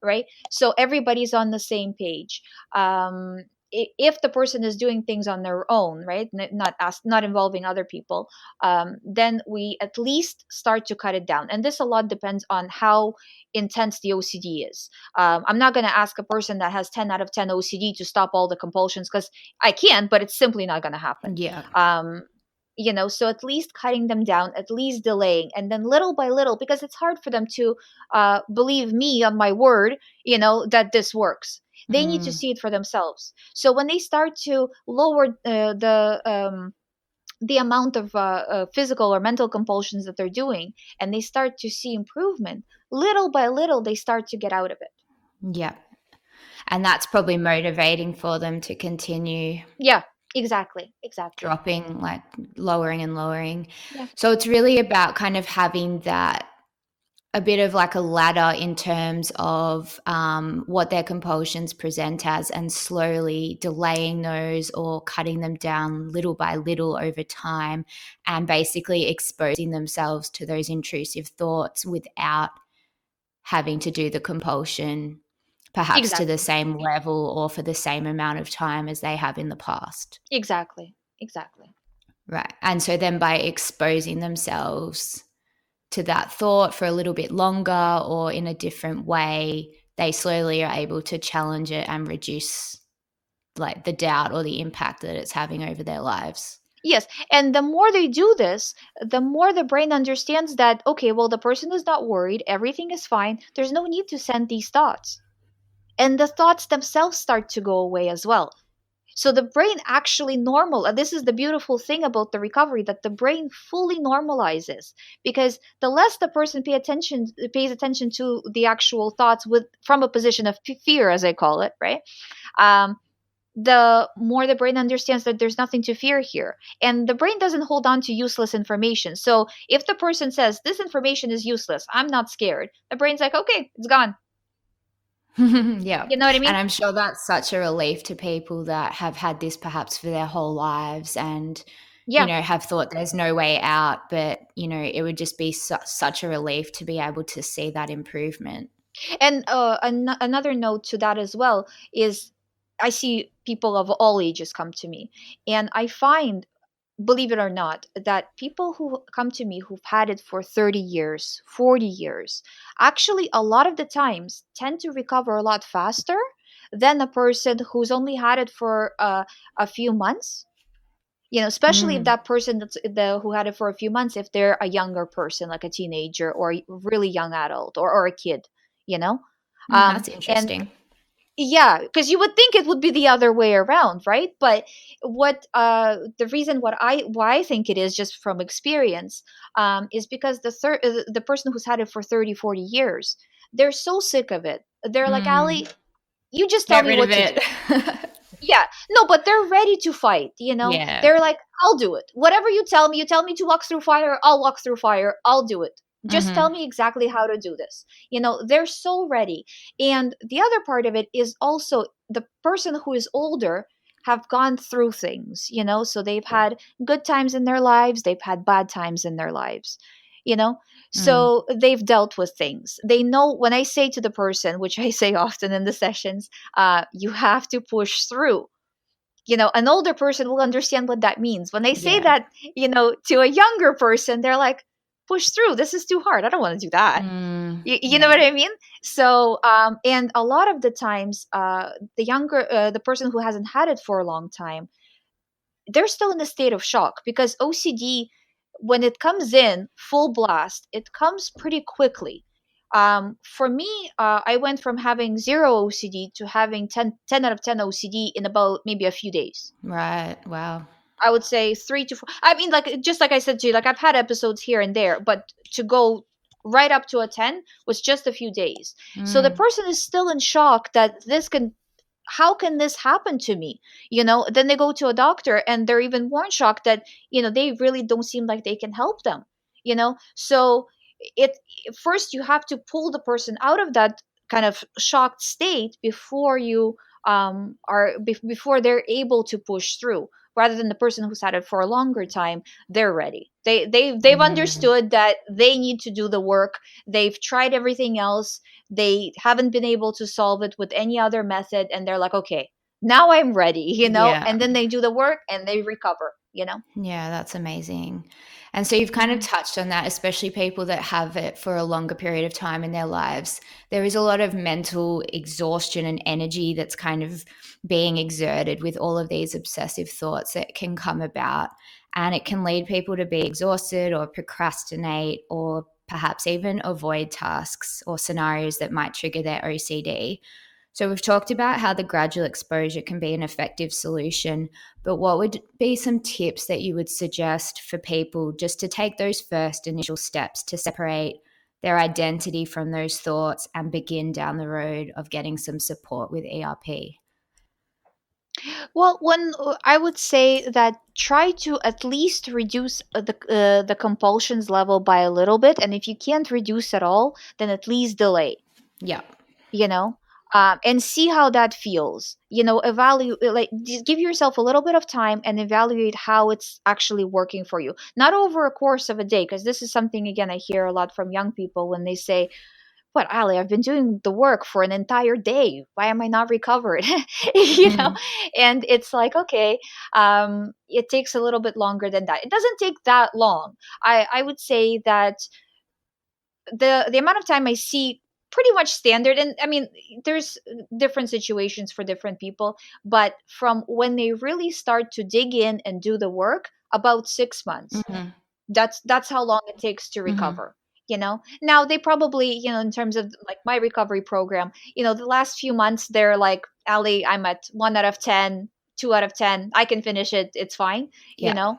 right? So everybody's on the same page. If the person is doing things on their own, right, not involving other people, then we at least start to cut it down, and this a lot depends on how intense the OCD is. I'm not going to ask a person that has 10 out of 10 OCD to stop all the compulsions, because I can, but it's simply not going to happen. Yeah. So at least cutting them down, at least delaying, and then little by little, because it's hard for them to believe me on my word, that this works. They need to Mm. see it for themselves. So when they start to lower the amount of physical or mental compulsions that they're doing, and they start to see improvement, little by little, they start to get out of it. Yeah. And that's probably motivating for them to continue Yeah, exactly. dropping, like lowering and lowering. Yeah, So it's really about kind of having that a bit of like a ladder in terms of what their compulsions present as, and slowly delaying those or cutting them down little by little over time, and basically exposing themselves to those intrusive thoughts without having to do the compulsion perhaps to the exactly, same level or for the same amount of time as they have in the past. exactly. Right. And so then by exposing themselves to that thought for a little bit longer or in a different way, they slowly are able to challenge it and reduce like the doubt or the impact that it's having over their lives. Yes, and the more they do this, the more the brain understands that, okay, well, the person is not worried, everything is fine, there's no need to send these thoughts. And the thoughts themselves start to go away as well. So the brain actually this is the beautiful thing about the recovery, that the brain fully normalizes, because the less the person pays attention to the actual thoughts from a position of fear, as I call it, right? Um, the more the brain understands that there's nothing to fear here. And the brain doesn't hold on to useless information. So if the person says, this information is useless, I'm not scared, the brain's like, okay, it's gone. Yeah. You know what I And mean? I'm sure that's such a relief to people that have had this perhaps for their whole lives and, Yeah. have thought there's no way out. But, it would just be such a relief to be able to see that improvement. And another note to that as well is, I see people of all ages come to me, and I find, believe it or not, that people who come to me who've had it for 30 years, 40 years, actually a lot of the times tend to recover a lot faster than a person who's only had it for a few months. Especially if Mm. that person who had it for a few months, if they're a younger person, like a teenager or a really young adult, or a kid, you know That's and interesting. yeah, because you would think it would be the other way around, right? But what the reason why I think it is, just from experience, is because the person who's had it for 30, 40 years, they're so sick of it. They're like, Ali, Mm. you just tell Get me rid of what to do. it. Yeah, no, but they're ready to fight. Yeah. They're like, I'll do it. Whatever you tell me to walk through fire, I'll walk through fire. I'll do it. Just tell Hmm. me exactly how to do this. They're so ready. And the other part of it is also, the person who is older have gone through things, so they've had good times in their lives, they've had bad times in their lives, you know Mm. so they've dealt with things. They know, when I say to the person, which I say often in the sessions, you have to push through. An older person will understand what that means. When they say Yeah. that, to a younger person, they're like, push through. This is too hard. I don't want to do that. Mm. You know Yeah. what I mean? So, and a lot of the times, the person who hasn't had it for a long time, they're still in a state of shock, because OCD, when it comes in full blast, it comes pretty quickly. For me, I went from having zero OCD to having 10 out of 10 OCD in about maybe a few days. Right. Wow. I would say 3 to 4. I mean, like, just like I said to you, like, I've had episodes here and there, but to go right up to a 10 was just a few days. So the Mm, person is still in shock that this can, how can this happen to me? Then they go to a doctor and they're even more in shock that, they really don't seem like they can help them. So it first you have to pull the person out of that kind of shocked state before you before they're able to push through, rather than the person who's had it for a longer time. They're ready. They've mm. understood that they need to do the work. They've tried everything else. They haven't been able to solve it with any other method, and they're like, okay, now I'm ready. Yeah. And then they do the work and they recover. Yeah, that's amazing. And so you've kind of Hmm. touched on that, especially people that have it for a longer period of time in their lives. There is a lot of mental exhaustion and energy that's kind of being exerted with all of these obsessive thoughts that can come about. And it can lead people to be exhausted or procrastinate or perhaps even avoid tasks or scenarios that might trigger their OCD. So we've talked about how the gradual exposure can be an effective solution, but what would be some tips that you would suggest for people just to take those first initial steps to separate their identity from those thoughts and begin down the road of getting some support with ERP? Well, one I would say that try to at least reduce the compulsions level by a little bit, and if you can't reduce at all, then at least delay. Yeah. You know, and see how that feels. Evaluate, like, just give yourself a little bit of time and evaluate how it's actually working for you. Not over a course of a day, because this is something, again, I hear a lot from young people when they say, "What, Ali? I've been doing the work for an entire day. Why am I not recovered?" you know, Mm, and it's like, okay, it takes a little bit longer than that. It doesn't take that long. I would say that the amount of time I see pretty much standard, and I mean, there's different situations for different people, but from when they really start to dig in and do the work, about 6 months. mhm, That's how long it takes to mhm. recover. Now they probably, in terms of like my recovery program, the last few months they're like, "Ali, I'm at 1 out of 10, 2 out of 10, I can finish it, it's fine." Yeah.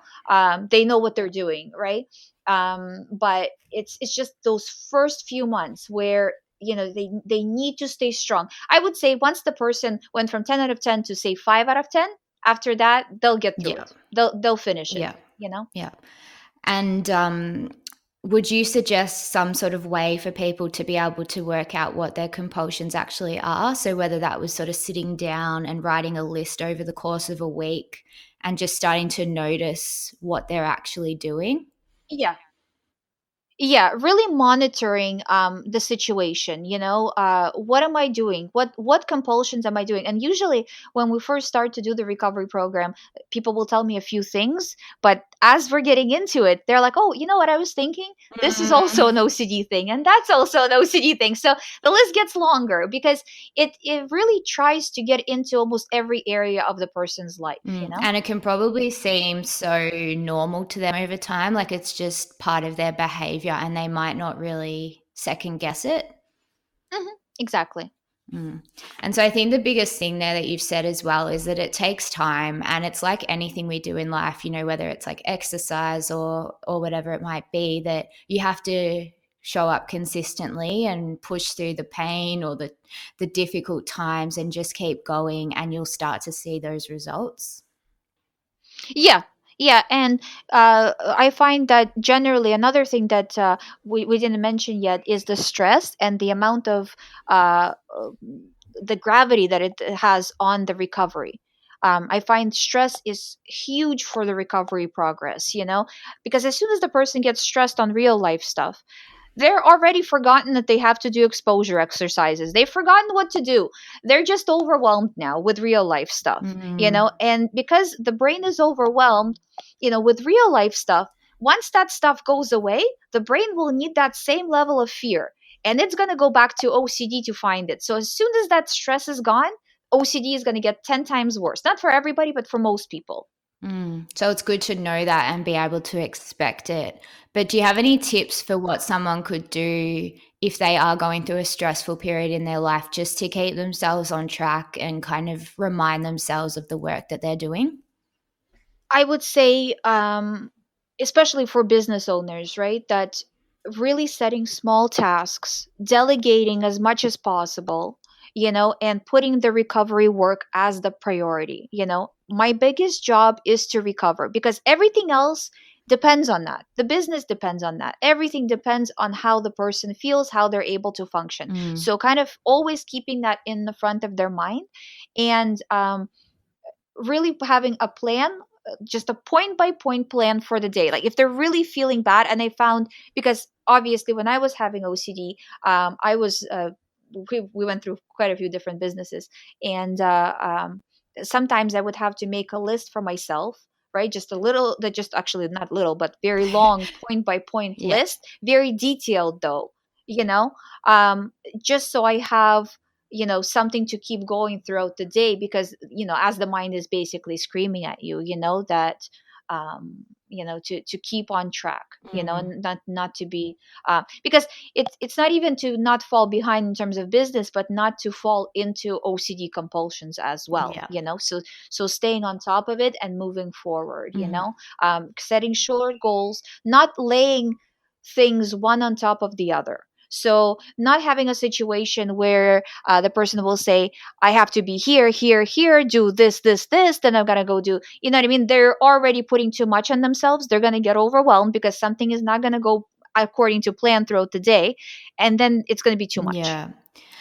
They know what they're doing, right? But it's just those first few months where they need to stay strong. I would say once the person went from 10 out of 10 to say 5 out of 10, after that they'll get through Yeah. it. They'll finish it Yeah. you know Yeah. And would you suggest some sort of way for people to be able to work out what their compulsions actually are? So, whether that was sort of sitting down and writing a list over the course of a week and just starting to notice what they're actually doing? Yeah. Yeah, really monitoring the situation. What am I doing? What compulsions am I doing? And usually when we first start to do the recovery program, people will tell me a few things, but as we're getting into it, they're like, "Oh, you know what I was thinking? This is also an Mm. OCD thing, and that's also an OCD thing." So the list gets longer because it really tries to get into almost every area of the person's life. And it can probably seem so normal to them over time, like it's just part of their behavior and they might not really second guess it. Exactly. Mm. And so I think the biggest thing there that you've said as well is that it takes time, and it's like anything we do in life, whether it's like exercise or whatever it might be, that you have to show up consistently and push through the pain or the difficult times and just keep going, and you'll start to see those results. Yeah, yeah, and I find that generally another thing that we didn't mention yet is the stress and the amount of the gravity that it has on the recovery. I find stress is huge for the recovery progress, because as soon as the person gets stressed on real life stuff, they're already forgotten that they have to do exposure exercises. They've forgotten what to do. They're just overwhelmed now with real life stuff. Mm, And because the brain is overwhelmed, with real life stuff, once that stuff goes away, the brain will need that same level of fear. And it's going to go back to OCD to find it. So as soon as that stress is gone, OCD is going to get 10 times worse. Not for everybody, but for most people. So it's good to know that and be able to expect it. But do you have any tips for what someone could do if they are going through a stressful period in their life, just to keep themselves on track and kind of remind themselves of the work that they're doing? I would say, especially for business owners, right? That really setting small tasks, delegating as much as possible, and putting the recovery work as the priority. My biggest job is to recover because everything else depends on that. The business depends on that. Everything depends on how the person feels, how they're able to function. Mm. So, kind of always keeping that in the front of their mind, and really having a plan, just a point by point plan for the day. Like if they're really feeling bad, and I found, because obviously when I was having OCD, I was we went through quite a few different businesses, and sometimes I would have to make a list for myself, right? Just a little, that just actually not little, but very long point by point Yeah. list, very detailed though, you know, um, just so I have something to keep going throughout the day, because as the mind is basically screaming at you, that to keep on track, Mm. and not to be because it's not even to not fall behind in terms of business, but not to fall into OCD compulsions as well, Yeah. so staying on top of it and moving forward, Mhm. setting short goals, not laying things one on top of the other. So not having a situation where the person will say, I have to be here, here, here, do this, this, this, then I'm going to go do, you know what I mean? They're already putting too much on themselves. They're going to get overwhelmed because something is not going to go according to plan throughout the day. And then it's going to be too much. Yeah.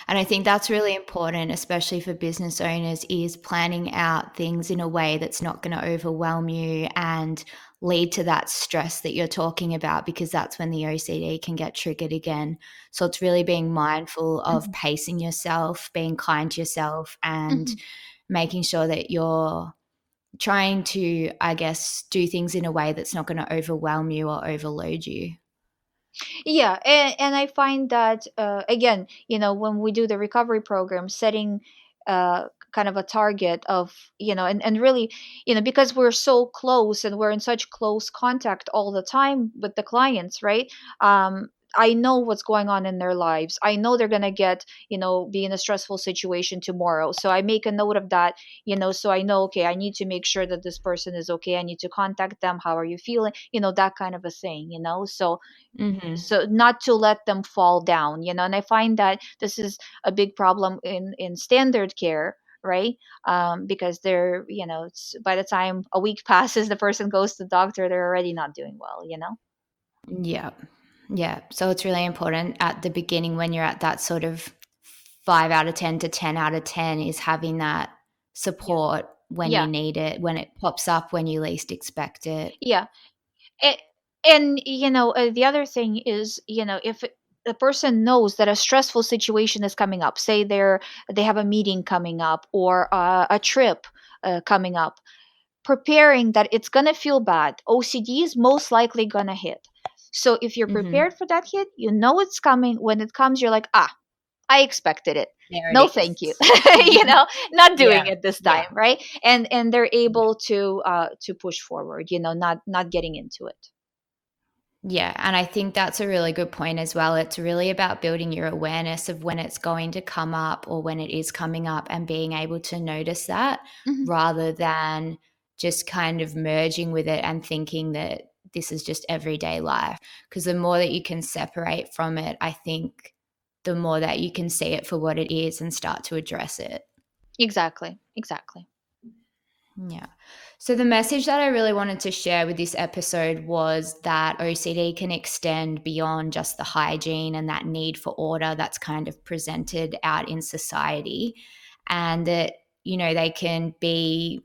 And I think that's really important, especially for business owners, is planning out things in a way that's not going to overwhelm you and lead to that stress that you're talking about, because that's when the OCD can get triggered again. So it's really being mindful of Hmm. pacing yourself, being kind to yourself, and Hmm. making sure that you're trying to, I guess, do things in a way that's not going to overwhelm you or overload you. Yeah, and I find that again, when we do the recovery program, setting kind of a target of, and really, because we're so close and we're in such close contact all the time with the clients, right? I know what's going on in their lives. I know they're gonna be in a stressful situation tomorrow. So I make a note of that, so I know, okay, I need to make sure that this person is okay. I need to contact them. How are you feeling? That kind of a thing, Hmm. so not to let them fall down, and I find that this is a big problem in standard care, right? Because they're, by the time a week passes, the person goes to the doctor, they're already not doing well. Yeah. Yeah. So it's really important at the beginning, when you're at that sort of 5 out of 10 to 10 out of 10, is having that Yeah. support when you Yeah. need it, when it pops up when you least expect it. Yeah. and, and the other thing is, if the person knows that a stressful situation is coming up, say they have a meeting coming up, or a trip coming up, preparing that it's going to feel bad. OCD is most likely going to hit. So if you're Mhm. prepared for that hit, it's coming. When it comes, you're like, I expected it. There No, it thank you. is. Not doing Yeah. it this Yeah. time, right? And they're able to push forward, not getting into it. Yeah, and I think that's a really good point as well. It's really about building your awareness of when it's going to come up or when it is coming up, and being able to notice that, Mhm. rather than just kind of merging with it and thinking that this is just everyday life. Because the more that you can separate from it, I think the more that you can see it for what it is and start to address it. Exactly. Exactly. Yeah. So the message that I really wanted to share with this episode was that OCD can extend beyond just the hygiene and that need for order that's kind of presented out in society. And that, they can be,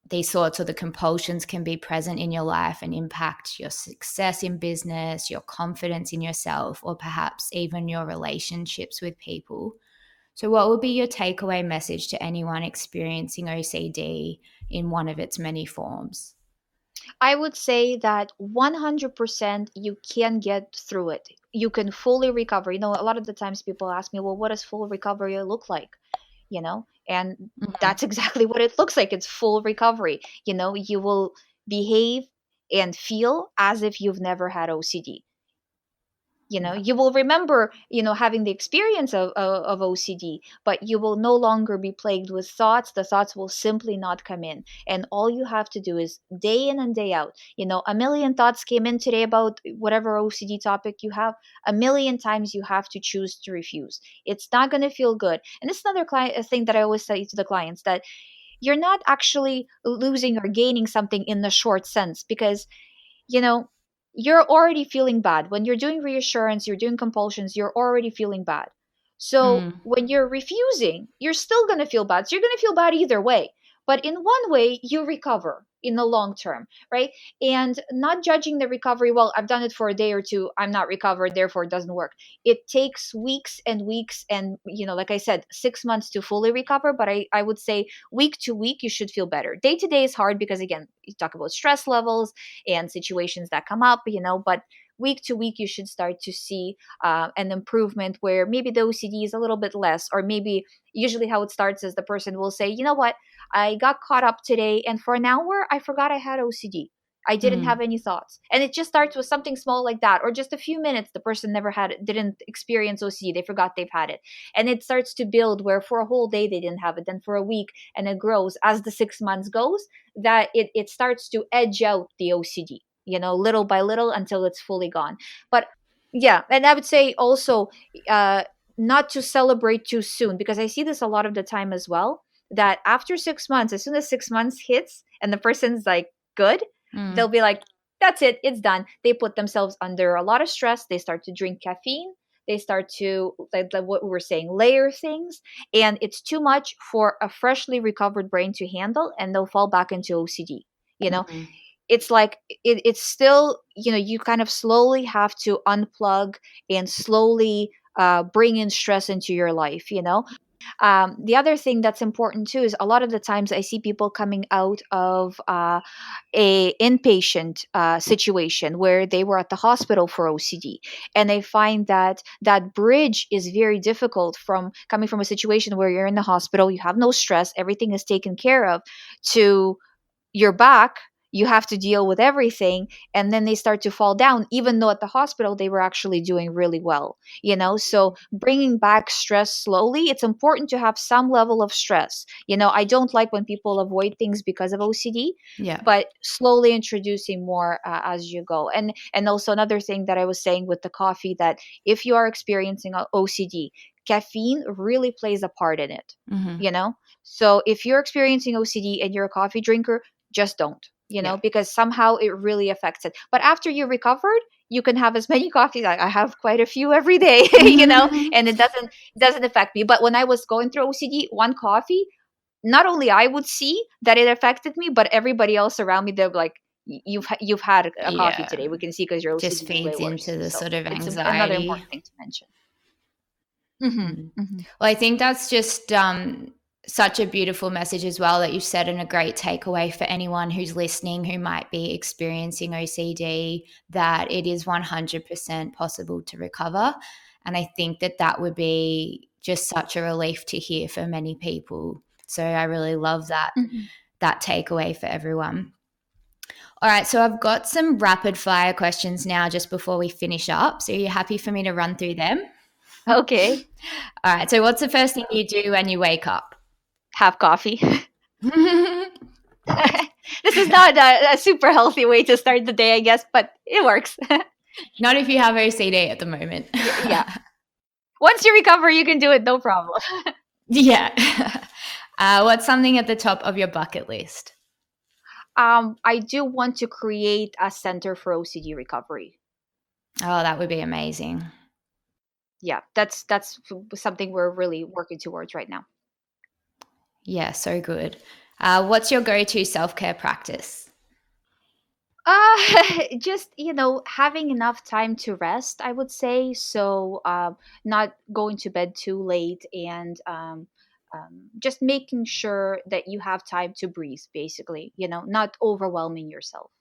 these thoughts or the compulsions can be present in your life and impact your success in business, your confidence in yourself, or perhaps even your relationships with people. So, what would be your takeaway message to anyone experiencing OCD in one of its many forms? I would say that 100% you can get through it. You can fully recover. A lot of the times people ask me, well, what does full recovery look like? And Mhm. that's exactly what it looks like. It's full recovery. You will behave and feel as if you've never had OCD. You will remember, having the experience of OCD, but you will no longer be plagued with thoughts. The thoughts will simply not come in. And all you have to do is day in and day out, a million thoughts came in today about whatever OCD topic you have. A million times you have to choose to refuse. It's not going to feel good. And this is another thing that I always say to the clients, that you're not actually losing or gaining something in the short sense, because you know, you're already feeling bad. When you're doing reassurance, you're doing compulsions, you're already feeling bad. So Mm. when you're refusing, you're still going to feel bad. So you're going to feel bad either way. But in one way, you recover in the long term, right? And not judging the recovery, well, I've done it for a day or two, I'm not recovered, therefore it doesn't work. It takes weeks and weeks and, like I said, 6 months to fully recover. But I would say week to week, you should feel better. Day to day is hard because, again, you talk about stress levels and situations that come up, but week to week you should start to see an improvement where maybe the OCD is a little bit less, or maybe usually how it starts is the person will say, you know what, I got caught up today and for an hour I forgot I had OCD. I didn't Mm. have any thoughts. And it just starts with something small like that, or just a few minutes. The person never had it, didn't experience OCD. They forgot they've had it. And it starts to build where for a whole day they didn't have it, then for a week, and it grows as the 6 months goes, that it starts to edge out the OCD, little by little until it's fully gone. But yeah, and I would say also, uh, not to celebrate too soon, because I see this a lot of the time as well, that after 6 months, as soon as 6 months hits and the person's like good, they'll Mm. be like, that's it, it's done. They put themselves under a lot of stress. They start to drink caffeine. They start to, like what we were saying, layer things. And it's too much for a freshly recovered brain to handle, and they'll fall back into OCD. You know, Mm. it's like it's still, you kind of slowly have to unplug and slowly bring in stress into your life. The other thing that's important too is a lot of the times I see people coming out of a inpatient situation where they were at the hospital for OCD, and they find that that bridge is very difficult, from coming from a situation where you're in the hospital, you have no stress, everything is taken care of, to you're back, you have to deal with everything, and then they start to fall down, even though at the hospital they were actually doing really well. So bringing back stress slowly, it's important to have some level of stress. I don't like when people avoid things because of OCD, Yeah. but slowly introducing more as you go. And also another thing that I was saying with the coffee, that if you are experiencing OCD, caffeine really plays a part in it. Mm-hmm. So if you're experiencing OCD and you're a coffee drinker, just don't, Yeah. because somehow it really affects it. But after you recovered, you can have as many coffees. I have quite a few every day, and it doesn't affect me. But when I was going through OCD, one coffee, not only I would see that it affected me, but everybody else around me, they're like, You've had a coffee Yeah. today. We can see because your Just OCD is way feeds worse." into the So sort of it's another anxiety. important thing to mention. Hmm. Mm. Hmm. Well, I think that's just such a beautiful message as well that you've said, and a great takeaway for anyone who's listening who might be experiencing OCD, that it is 100% possible to recover. And I think that that would be just such a relief to hear for many people. So I really love Hmm. that takeaway for everyone. All right, so I've got some rapid fire questions now just before we finish up. So are you happy for me to run through them? Okay. All right, so what's the first thing you do when you wake up? Have coffee. This is not a super healthy way to start the day, I guess, but it works. Not if you have OCD at the moment. Yeah. Once you recover, you can do it, no problem. Yeah. What's something at the top of your bucket list? I do want to create a center for OCD recovery. Oh, that would be amazing. Yeah, that's something we're really working towards right now. Yeah, so good. What's your go-to self-care practice? Uh, just having enough time to rest, I would say. So, not going to bed too late, and just making sure that you have time to breathe. Basically, not overwhelming yourself.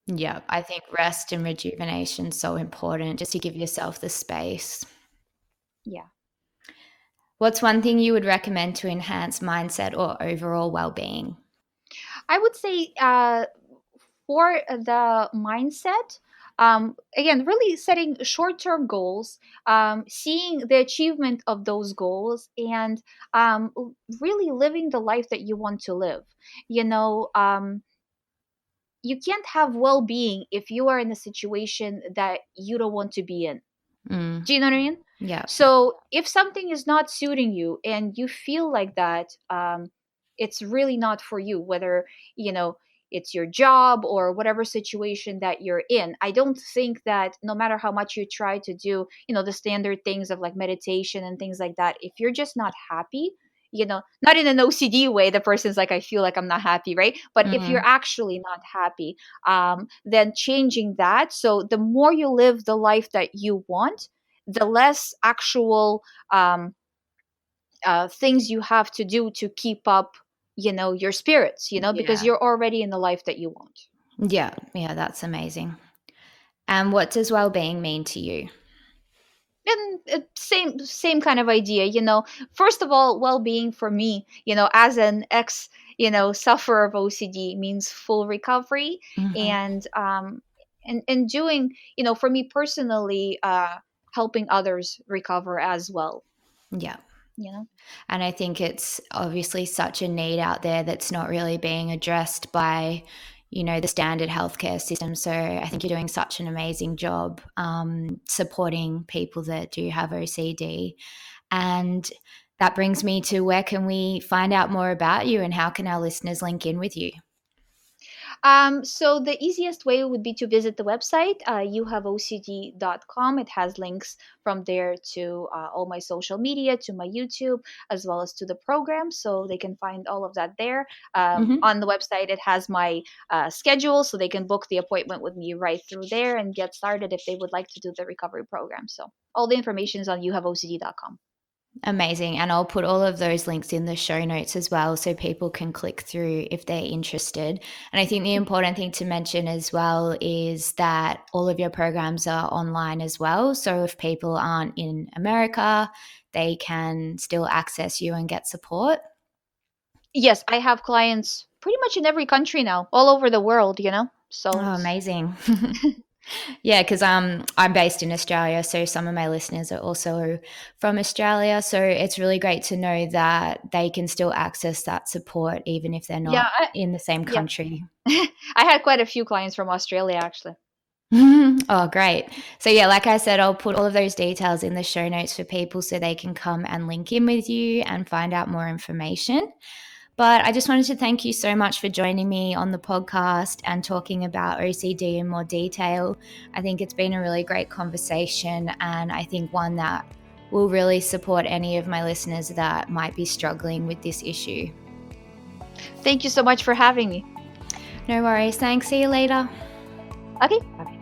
Yeah, I think rest and rejuvenation is so important, just to give yourself the space. Yeah. What's one thing you would recommend to enhance mindset or overall well-being? I would say for the mindset, again, really setting short-term goals, seeing the achievement of those goals, and really living the life that you want to live. You know, you can't have well-being if you are in a situation that you don't want to be in. Mm. Do you know what I mean? Yeah. So if something is not suiting you and you feel like that, it's really not for you, whether, you know, it's your job or whatever situation that you're in. I don't think that no matter how much you try to do, you know, the standard things of like meditation and things like that, if you're just not happy, you know, not in an OCD way, the person's like, I feel like I'm not happy, right? But if Mm. you're actually not happy, then changing that. So the more you live the life that you want, the less actual things you have to do to keep up, you know, your spirits, you know, because Yeah. you're already in the life that you want. Yeah. Yeah. That's amazing. And what does well-being mean to you? And same kind of idea, you know. First of all, well-being for me, you know, as an ex, you know, sufferer of OCD, means full recovery. Hmm. And doing, you know, for me personally, helping others recover as well, Yeah. you know. And I think it's obviously such a need out there that's not really being addressed by, the standard healthcare system. So I think you're doing such an amazing job supporting people that do have OCD. And that brings me to, where can we find out more about you and how can our listeners link in with you? So the easiest way would be to visit the website, youhaveocd.com. It has links from there to all my social media, to my YouTube, as well as to the program. So they can find all of that there. Hmm. On the website, it has my schedule, so they can book the appointment with me right through there and get started if they would like to do the recovery program. So all the information is on youhaveocd.com. Amazing. And I'll put all of those links in the show notes as well so people can click through if they're interested. And I think the important thing to mention as well is that all of your programs are online as well. So if people aren't in America, they can still access you and get support. Yes, I have clients pretty much in every country now, all over the world, you know? So Oh, it's. amazing. Yeah, because I'm based in Australia, so some of my listeners are also from Australia. So it's really great to know that they can still access that support even if they're Yeah, not in the same yeah. country. I had quite a few clients from Australia actually. Oh, great. So, yeah, like I said, I'll put all of those details in the show notes for people so they can come and link in with you and find out more information. But I just wanted to thank you so much for joining me on the podcast and talking about OCD in more detail. I think it's been a really great conversation, and I think one that will really support any of my listeners that might be struggling with this issue. Thank you so much for having me. No worries. Thanks. See you later. Okay. Bye-bye.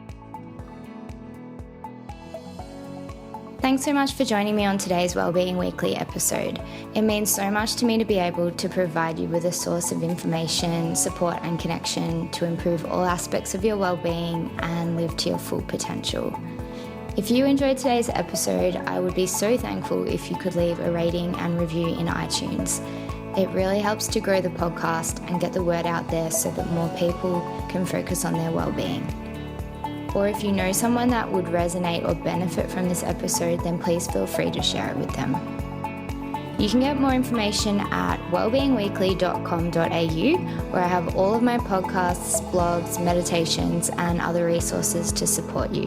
Thanks so much for joining me on today's Wellbeing Weekly episode. It means so much to me to be able to provide you with a source of information, support and connection to improve all aspects of your wellbeing and live to your full potential. If you enjoyed today's episode, I would be so thankful if you could leave a rating and review in iTunes. It really helps to grow the podcast and get the word out there so that more people can focus on their wellbeing. Or if you know someone that would resonate or benefit from this episode, then please feel free to share it with them. You can get more information at wellbeingweekly.com.au, where I have all of my podcasts, blogs, meditations, and other resources to support you.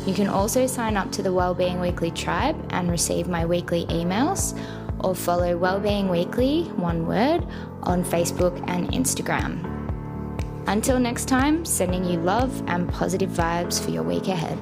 You can also sign up to the Wellbeing Weekly tribe and receive my weekly emails, or follow Wellbeing Weekly, one word, on Facebook and Instagram. Until next time, sending you love and positive vibes for your week ahead.